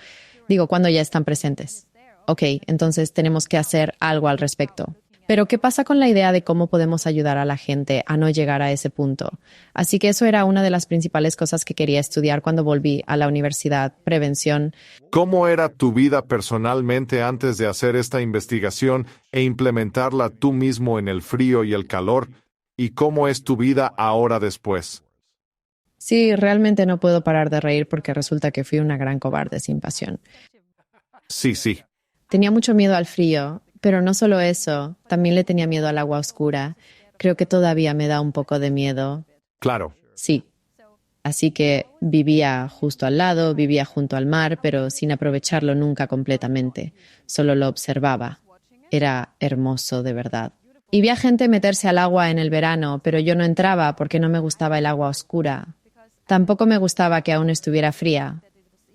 ya están presentes. Ok, entonces tenemos que hacer algo al respecto. Pero ¿qué pasa con la idea de cómo podemos ayudar a la gente a no llegar a ese punto? Así que eso era una de las principales cosas que quería estudiar cuando volví a la universidad, prevención. ¿Cómo era tu vida personalmente antes de hacer esta investigación e implementarla tú mismo en el frío y el calor? ¿Y cómo es tu vida ahora después? Sí, realmente no puedo parar de reír porque resulta que fui una gran cobarde sin pasión. Sí. Tenía mucho miedo al frío, pero no solo eso, también le tenía miedo al agua oscura. Creo que todavía me da un poco de miedo. Claro. Sí. Así que vivía justo al lado, vivía junto al mar, pero sin aprovecharlo nunca completamente. Solo lo observaba. Era hermoso, de verdad. Y vi a gente meterse al agua en el verano, pero yo no entraba porque no me gustaba el agua oscura. Tampoco me gustaba que aún estuviera fría.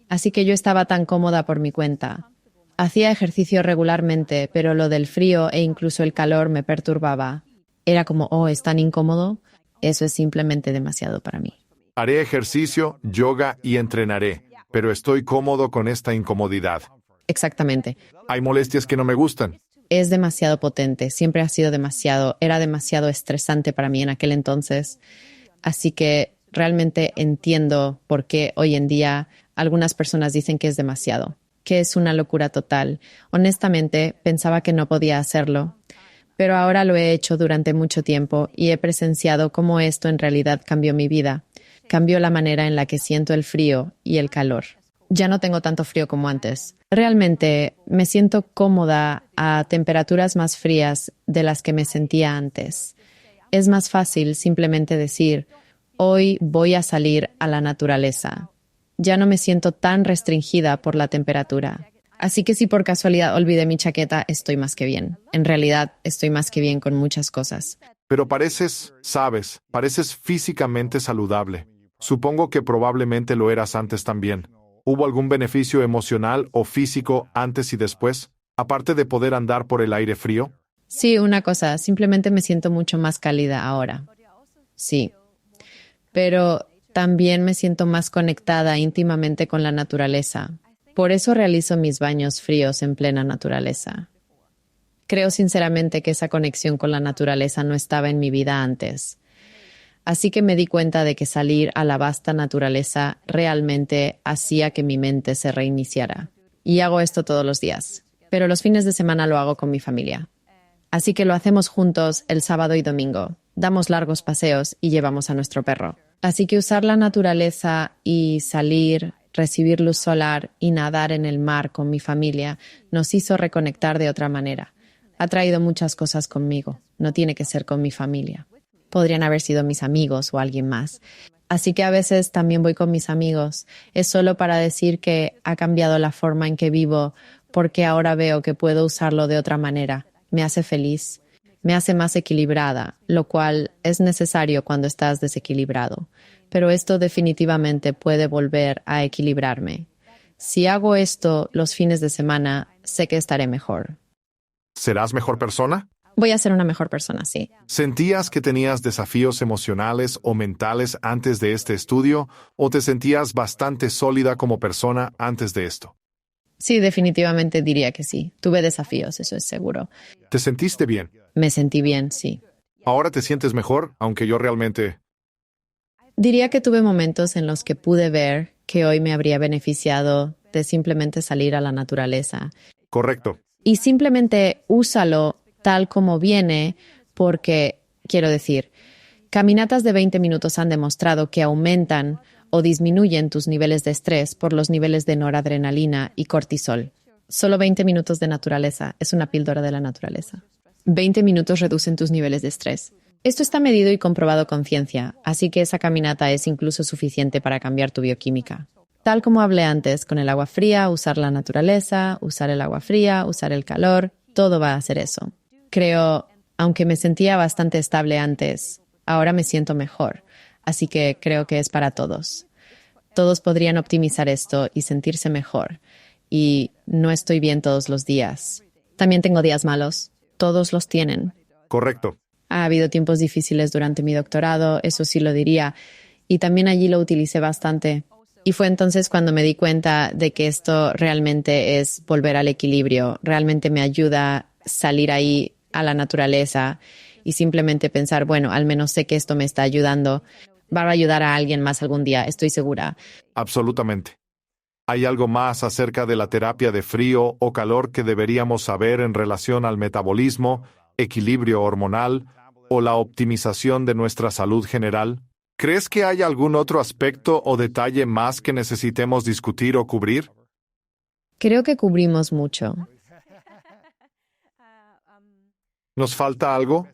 Así que yo estaba tan cómoda por mi cuenta. Hacía ejercicio regularmente, pero lo del frío e incluso el calor me perturbaba. Era como, oh, ¿es tan incómodo? Eso es simplemente demasiado para mí. Haré ejercicio, yoga y entrenaré, pero estoy cómodo con esta incomodidad. Exactamente. Hay molestias que no me gustan. Es demasiado potente, siempre ha sido demasiado, era demasiado estresante para mí en aquel entonces. Así que realmente entiendo por qué hoy en día algunas personas dicen que es demasiado, que es una locura total. Honestamente, pensaba que no podía hacerlo, pero ahora lo he hecho durante mucho tiempo y he presenciado cómo esto en realidad cambió mi vida. Cambió la manera en la que siento el frío y el calor. Ya no tengo tanto frío como antes. Realmente me siento cómoda a temperaturas más frías de las que me sentía antes. Es más fácil simplemente decir, hoy voy a salir a la naturaleza. Ya no me siento tan restringida por la temperatura. Así que si por casualidad olvidé mi chaqueta, estoy más que bien. En realidad, estoy más que bien con muchas cosas. Pero pareces físicamente saludable. Supongo que probablemente lo eras antes también. ¿Hubo algún beneficio emocional o físico antes y después, aparte de poder andar por el aire frío? Sí, una cosa, simplemente me siento mucho más cálida ahora. Sí, pero también me siento más conectada íntimamente con la naturaleza. Por eso realizo mis baños fríos en plena naturaleza. Creo sinceramente que esa conexión con la naturaleza no estaba en mi vida antes. Así que me di cuenta de que salir a la vasta naturaleza realmente hacía que mi mente se reiniciara. Y hago esto todos los días, pero los fines de semana lo hago con mi familia. Así que lo hacemos juntos el sábado y domingo. Damos largos paseos y llevamos a nuestro perro. Así que usar la naturaleza y salir, recibir luz solar y nadar en el mar con mi familia nos hizo reconectar de otra manera. Ha traído muchas cosas conmigo. No tiene que ser con mi familia. Podrían haber sido mis amigos o alguien más. Así que a veces también voy con mis amigos. Es solo para decir que ha cambiado la forma en que vivo porque ahora veo que puedo usarlo de otra manera. Me hace feliz, me hace más equilibrada, lo cual es necesario cuando estás desequilibrado. Pero esto definitivamente puede volver a equilibrarme. Si hago esto los fines de semana, sé que estaré mejor. ¿Serás mejor persona? Voy a ser una mejor persona, sí. ¿Sentías que tenías desafíos emocionales o mentales antes de este estudio o te sentías bastante sólida como persona antes de esto? Sí, definitivamente diría que sí. Tuve desafíos, eso es seguro. ¿Te sentiste bien? Me sentí bien, sí. ¿Ahora te sientes mejor? Aunque yo realmente... Diría que tuve momentos en los que pude ver que hoy me habría beneficiado de simplemente salir a la naturaleza. Correcto. Y simplemente úsalo tal como viene, porque, quiero decir, caminatas de 20 minutos han demostrado que aumentan o disminuyen tus niveles de estrés por los niveles de noradrenalina y cortisol. Solo 20 minutos de naturaleza es una píldora de la naturaleza. 20 minutos reducen tus niveles de estrés. Esto está medido y comprobado con ciencia, así que esa caminata es incluso suficiente para cambiar tu bioquímica. Tal como hablé antes, con el agua fría, usar la naturaleza, usar el agua fría, usar el calor, todo va a hacer eso. Creo, aunque me sentía bastante estable antes, Ahora me siento mejor, así que creo que es para todos. Todos podrían optimizar esto y sentirse mejor. Y no estoy bien todos los días. También tengo días malos. Todos los tienen. Correcto. Ha habido tiempos difíciles durante mi doctorado, eso sí lo diría. Y también allí lo utilicé bastante. Y fue entonces cuando me di cuenta de que esto realmente es volver al equilibrio. Realmente me ayuda a salir ahí a la naturaleza y simplemente pensar, bueno, al menos sé que esto me está ayudando. Va a ayudar a alguien más algún día, estoy segura. Absolutamente. ¿Hay algo más acerca de la terapia de frío o calor que deberíamos saber en relación al metabolismo, equilibrio hormonal o la optimización de nuestra salud general? ¿Crees que hay algún otro aspecto o detalle más que necesitemos discutir o cubrir? Creo que cubrimos mucho. ¿Nos falta algo?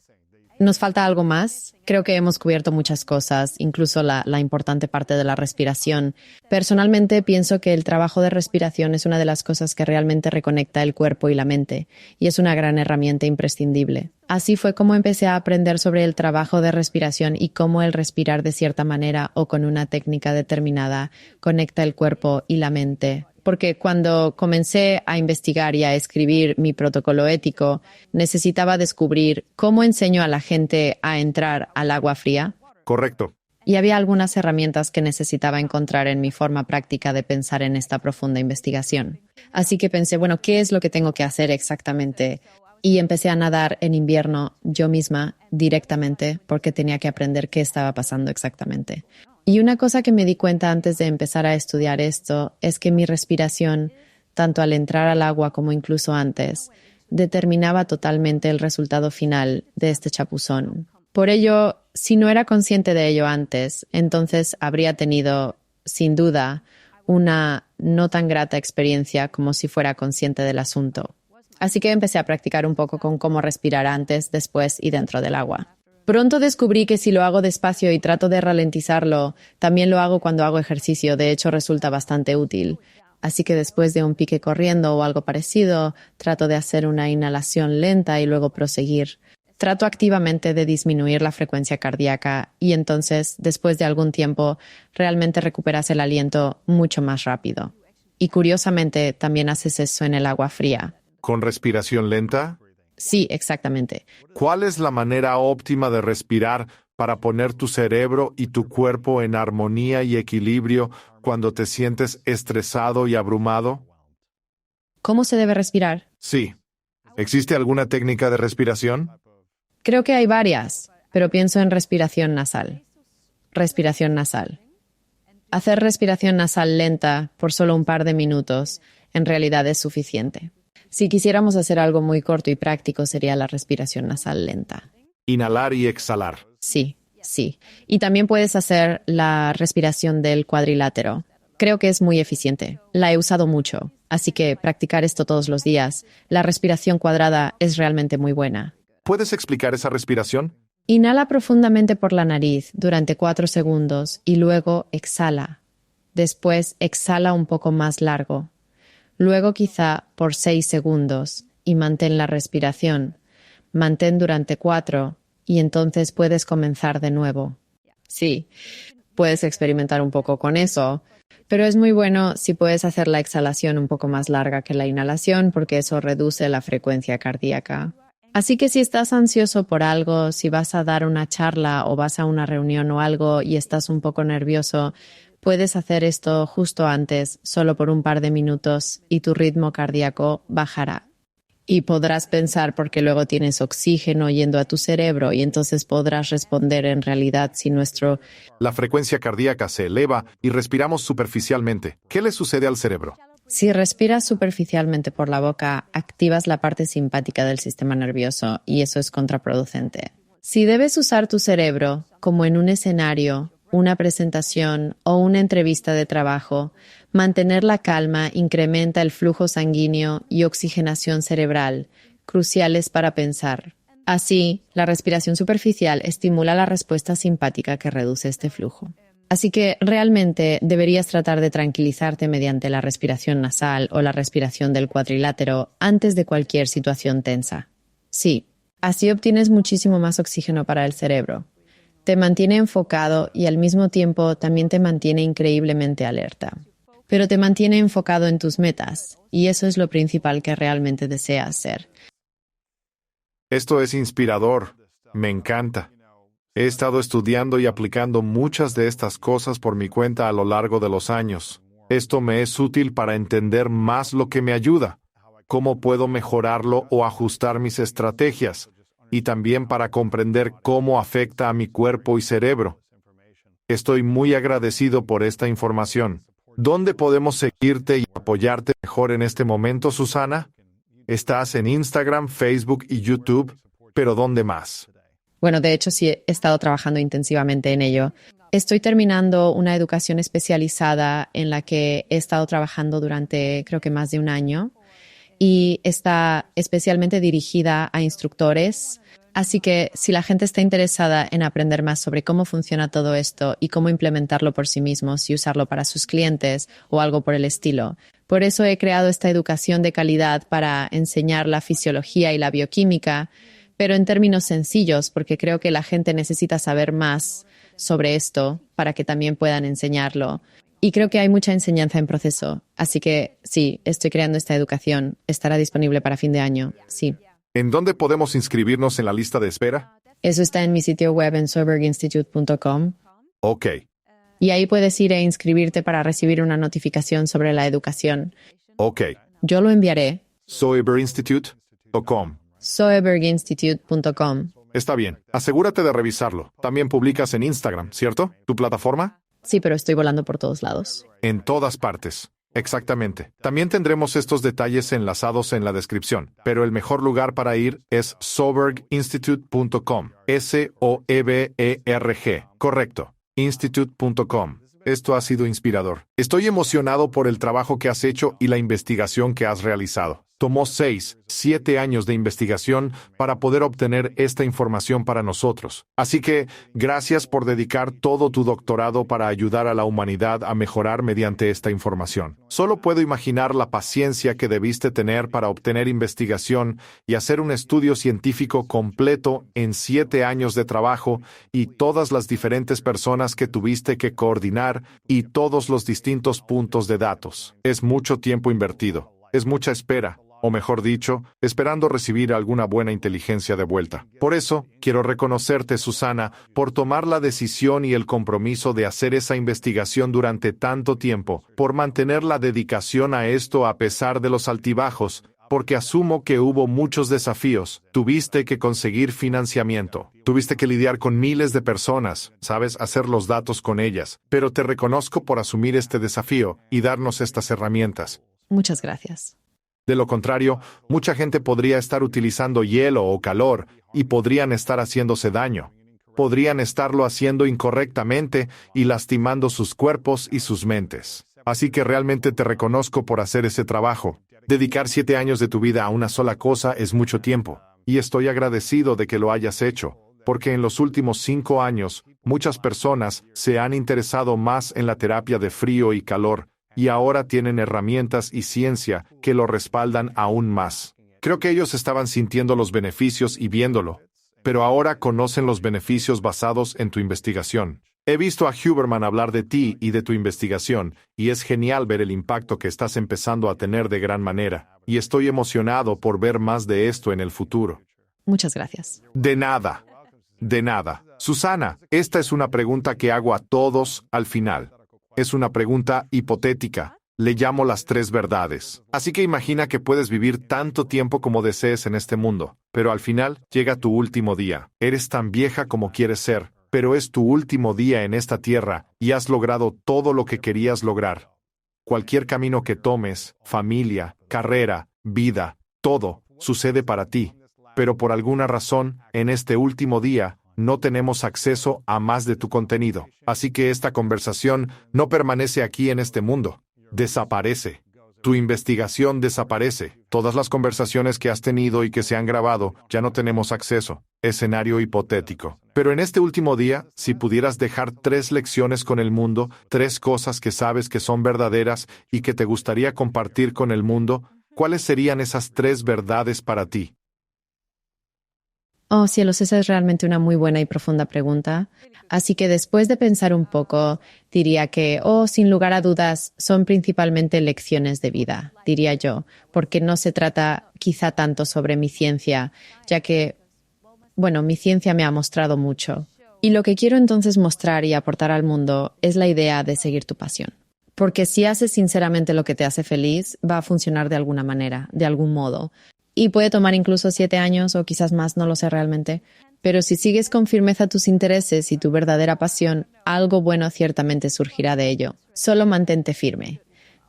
¿Nos falta algo más? Creo que hemos cubierto muchas cosas, incluso la importante parte de la respiración. Personalmente pienso que el trabajo de respiración es una de las cosas que realmente reconecta el cuerpo y la mente, y es una gran herramienta imprescindible. Así fue como empecé a aprender sobre el trabajo de respiración y cómo el respirar de cierta manera o con una técnica determinada conecta el cuerpo y la mente. Porque cuando comencé a investigar y a escribir mi protocolo ético, necesitaba descubrir cómo enseño a la gente a entrar al agua fría. Correcto. Y había algunas herramientas que necesitaba encontrar en mi forma práctica de pensar en esta profunda investigación. Así que pensé, bueno, ¿qué es lo que tengo que hacer exactamente? Y empecé a nadar en invierno yo misma directamente porque tenía que aprender qué estaba pasando exactamente. Y una cosa que me di cuenta antes de empezar a estudiar esto es que mi respiración, tanto al entrar al agua como incluso antes, determinaba totalmente el resultado final de este chapuzón. Por ello, si no era consciente de ello antes, entonces habría tenido, sin duda, una no tan grata experiencia como si fuera consciente del asunto. Así que empecé a practicar un poco con cómo respirar antes, después y dentro del agua. Pronto descubrí que si lo hago despacio y trato de ralentizarlo, también lo hago cuando hago ejercicio. De hecho, resulta bastante útil. Así que después de un pique corriendo o algo parecido, trato de hacer una inhalación lenta y luego proseguir. Trato activamente de disminuir la frecuencia cardíaca y entonces, después de algún tiempo, realmente recuperas el aliento mucho más rápido. Y curiosamente, también haces eso en el agua fría. ¿Con respiración lenta? Sí, exactamente. ¿Cuál es la manera óptima de respirar para poner tu cerebro y tu cuerpo en armonía y equilibrio cuando te sientes estresado y abrumado? ¿Cómo se debe respirar? Sí. ¿Existe alguna técnica de respiración? Creo que hay varias, pero pienso en respiración nasal. Respiración nasal. Hacer respiración nasal lenta por solo un par de minutos en realidad es suficiente. Si quisiéramos hacer algo muy corto y práctico, sería la respiración nasal lenta. Inhalar y exhalar. Sí. Y también puedes hacer la respiración del cuadrilátero. Creo que es muy eficiente. La he usado mucho, así que practicar esto todos los días. La respiración cuadrada es realmente muy buena. ¿Puedes explicar esa respiración? Inhala profundamente por la nariz durante 4 segundos y luego exhala. Después exhala un poco más largo. Luego quizá por 6 segundos y mantén la respiración. Mantén durante 4 y entonces puedes comenzar de nuevo. Sí, puedes experimentar un poco con eso, pero es muy bueno si puedes hacer la exhalación un poco más larga que la inhalación porque eso reduce la frecuencia cardíaca. Así que si estás ansioso por algo, si vas a dar una charla o vas a una reunión o algo y estás un poco nervioso, puedes hacer esto justo antes, solo por un par de minutos, y tu ritmo cardíaco bajará. Y podrás pensar porque luego tienes oxígeno yendo a tu cerebro y entonces podrás responder en realidad si La frecuencia cardíaca se eleva y respiramos superficialmente. ¿Qué le sucede al cerebro? Si respiras superficialmente por la boca, activas la parte simpática del sistema nervioso y eso es contraproducente. Si debes usar tu cerebro, como en un escenario, una presentación o una entrevista de trabajo, mantener la calma incrementa el flujo sanguíneo y oxigenación cerebral, cruciales para pensar. Así, la respiración superficial estimula la respuesta simpática que reduce este flujo. Así que realmente deberías tratar de tranquilizarte mediante la respiración nasal o la respiración del cuadrilátero antes de cualquier situación tensa. Sí, así obtienes muchísimo más oxígeno para el cerebro. Te mantiene enfocado y al mismo tiempo también te mantiene increíblemente alerta. Pero te mantiene enfocado en tus metas y eso es lo principal que realmente deseas ser. Esto es inspirador. Me encanta. He estado estudiando y aplicando muchas de estas cosas por mi cuenta a lo largo de los años. Esto me es útil para entender más lo que me ayuda, cómo puedo mejorarlo o ajustar mis estrategias, y también para comprender cómo afecta a mi cuerpo y cerebro. Estoy muy agradecido por esta información. ¿Dónde podemos seguirte y apoyarte mejor en este momento, Susana? Estás en Instagram, Facebook y YouTube, pero ¿dónde más? Bueno, de hecho sí he estado trabajando intensivamente en ello. Estoy terminando una educación especializada en la que he estado trabajando durante creo que más de un año y está especialmente dirigida a instructores. Así que si la gente está interesada en aprender más sobre cómo funciona todo esto y cómo implementarlo por sí mismos y usarlo para sus clientes o algo por el estilo, por eso he creado esta educación de calidad para enseñar la fisiología y la bioquímica, pero en términos sencillos, porque creo que la gente necesita saber más sobre esto para que también puedan enseñarlo. Y creo que hay mucha enseñanza en proceso. Así que sí, estoy creando esta educación. Estará disponible para fin de año, sí. ¿En dónde podemos inscribirnos en la lista de espera? Eso está en mi sitio web en soeberginstitute.com. Ok. Y ahí puedes ir e inscribirte para recibir una notificación sobre la educación. Ok. Yo lo enviaré. soeberginstitute.com. soeberginstitute.com. Está bien. Asegúrate de revisarlo. También publicas en Instagram, ¿cierto? ¿Tu plataforma? Sí, pero estoy volando por todos lados. En todas partes. Exactamente. También tendremos estos detalles enlazados en la descripción, pero el mejor lugar para ir es soeberginstitute.com. SOEBERG. Correcto. Institute.com. Esto ha sido inspirador. Estoy emocionado por el trabajo que has hecho y la investigación que has realizado. Tomó 6, 7 años de investigación para poder obtener esta información para nosotros. Así que, gracias por dedicar todo tu doctorado para ayudar a la humanidad a mejorar mediante esta información. Solo puedo imaginar la paciencia que debiste tener para obtener investigación y hacer un estudio científico completo en 7 años de trabajo y todas las diferentes personas que tuviste que coordinar y todos los distintos puntos de datos. Es mucho tiempo invertido. Es mucha espera. O mejor dicho, esperando recibir alguna buena inteligencia de vuelta. Por eso, quiero reconocerte, Susana, por tomar la decisión y el compromiso de hacer esa investigación durante tanto tiempo, por mantener la dedicación a esto a pesar de los altibajos, porque asumo que hubo muchos desafíos. Tuviste que conseguir financiamiento. Tuviste que lidiar con miles de personas, sabes, hacer los datos con ellas. Pero te reconozco por asumir este desafío y darnos estas herramientas. Muchas gracias. De lo contrario, mucha gente podría estar utilizando hielo o calor y podrían estar haciéndose daño. Podrían estarlo haciendo incorrectamente y lastimando sus cuerpos y sus mentes. Así que realmente te reconozco por hacer ese trabajo. Dedicar 7 años de tu vida a una sola cosa es mucho tiempo. Y estoy agradecido de que lo hayas hecho, porque en los últimos 5 años, muchas personas se han interesado más en la terapia de frío y calor, y ahora tienen herramientas y ciencia que lo respaldan aún más. Creo que ellos estaban sintiendo los beneficios y viéndolo, pero ahora conocen los beneficios basados en tu investigación. He visto a Huberman hablar de ti y de tu investigación, y es genial ver el impacto que estás empezando a tener de gran manera, y estoy emocionado por ver más de esto en el futuro. Muchas gracias. De nada. De nada. Susana, esta es una pregunta que hago a todos al final. Es una pregunta hipotética. Le llamo las 3 verdades. Así que imagina que puedes vivir tanto tiempo como desees en este mundo, pero al final llega tu último día. Eres tan vieja como quieres ser, pero es tu último día en esta tierra y has logrado todo lo que querías lograr. Cualquier camino que tomes, familia, carrera, vida, todo, sucede para ti. Pero por alguna razón, en este último día, no tenemos acceso a más de tu contenido. Así que esta conversación no permanece aquí en este mundo. Desaparece. Tu investigación desaparece. Todas las conversaciones que has tenido y que se han grabado, ya no tenemos acceso. Escenario hipotético. Pero en este último día, si pudieras dejar 3 lecciones con el mundo, 3 cosas que sabes que son verdaderas y que te gustaría compartir con el mundo, ¿cuáles serían esas 3 verdades para ti? Oh, cielos, esa es realmente una muy buena y profunda pregunta. Así que después de pensar un poco, diría que, sin lugar a dudas, son principalmente lecciones de vida, diría yo, porque no se trata quizá tanto sobre mi ciencia, ya que, mi ciencia me ha mostrado mucho. Y lo que quiero entonces mostrar y aportar al mundo es la idea de seguir tu pasión. Porque si haces sinceramente lo que te hace feliz, va a funcionar de alguna manera, de algún modo. Y puede tomar incluso 7 años o quizás más, no lo sé realmente. Pero si sigues con firmeza tus intereses y tu verdadera pasión, algo bueno ciertamente surgirá de ello. Solo mantente firme.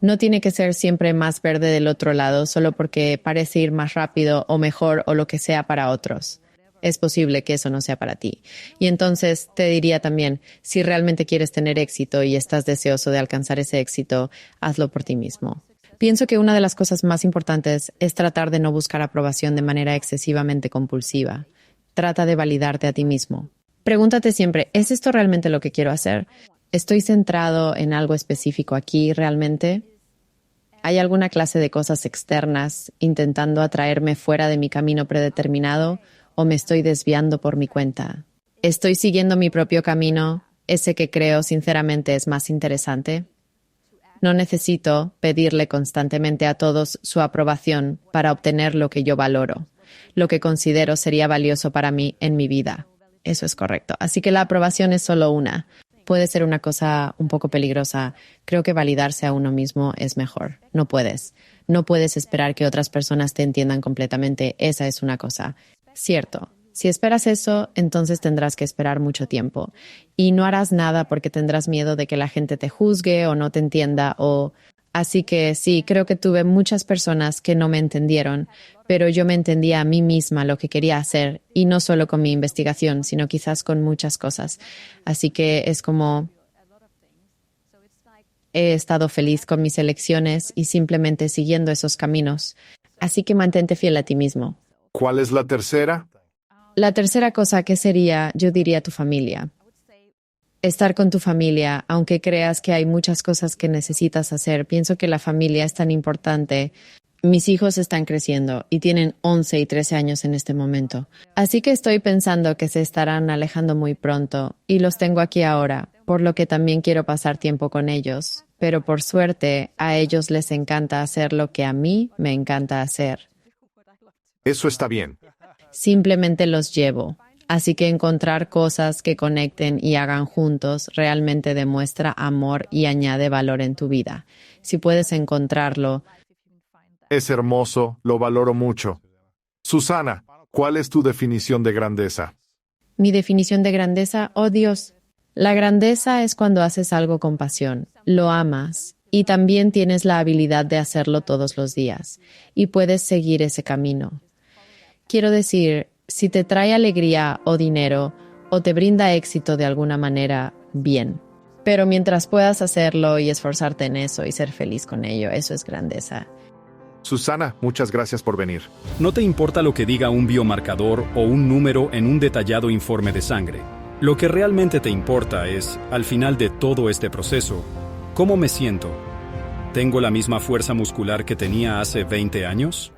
No tiene que ser siempre más verde del otro lado solo porque parece ir más rápido o mejor o lo que sea para otros. Es posible que eso no sea para ti. Y entonces te diría también, si realmente quieres tener éxito y estás deseoso de alcanzar ese éxito, hazlo por ti mismo. Pienso que una de las cosas más importantes es tratar de no buscar aprobación de manera excesivamente compulsiva. Trata de validarte a ti mismo. Pregúntate siempre, ¿es esto realmente lo que quiero hacer? ¿Estoy centrado en algo específico aquí realmente? ¿Hay alguna clase de cosas externas intentando atraerme fuera de mi camino predeterminado o me estoy desviando por mi cuenta? ¿Estoy siguiendo mi propio camino, ese que creo sinceramente es más interesante? No necesito pedirle constantemente a todos su aprobación para obtener lo que yo valoro, lo que considero sería valioso para mí en mi vida. Eso es correcto. Así que la aprobación es solo una. Puede ser una cosa un poco peligrosa. Creo que validarse a uno mismo es mejor. No puedes. No puedes esperar que otras personas te entiendan completamente. Esa es una cosa. Cierto. Si esperas eso, entonces tendrás que esperar mucho tiempo. Y no harás nada porque tendrás miedo de que la gente te juzgue o no te entienda o... Así que sí, creo que tuve muchas personas que no me entendieron, pero yo me entendía a mí misma lo que quería hacer, y no solo con mi investigación, sino quizás con muchas cosas. Así que es como he estado feliz con mis elecciones y simplemente siguiendo esos caminos. Así que mantente fiel a ti mismo. ¿Cuál es la tercera? La tercera cosa que sería, yo diría tu familia. Estar con tu familia, aunque creas que hay muchas cosas que necesitas hacer, pienso que la familia es tan importante. Mis hijos están creciendo y tienen 11 y 13 años en este momento. Así que estoy pensando que se estarán alejando muy pronto y los tengo aquí ahora, por lo que también quiero pasar tiempo con ellos. Pero por suerte, a ellos les encanta hacer lo que a mí me encanta hacer. Eso está bien. Simplemente los llevo. Así que encontrar cosas que conecten y hagan juntos realmente demuestra amor y añade valor en tu vida. Si puedes encontrarlo. Es hermoso, lo valoro mucho. Susana, ¿cuál es tu definición de grandeza? Mi definición de grandeza, oh Dios. La grandeza es cuando haces algo con pasión, lo amas y también tienes la habilidad de hacerlo todos los días y puedes seguir ese camino. Quiero decir, si te trae alegría o dinero o te brinda éxito de alguna manera, bien. Pero mientras puedas hacerlo y esforzarte en eso y ser feliz con ello, eso es grandeza. Susana, muchas gracias por venir. No te importa lo que diga un biomarcador o un número en un detallado informe de sangre. Lo que realmente te importa es, al final de todo este proceso, ¿cómo me siento? ¿Tengo la misma fuerza muscular que tenía hace 20 años?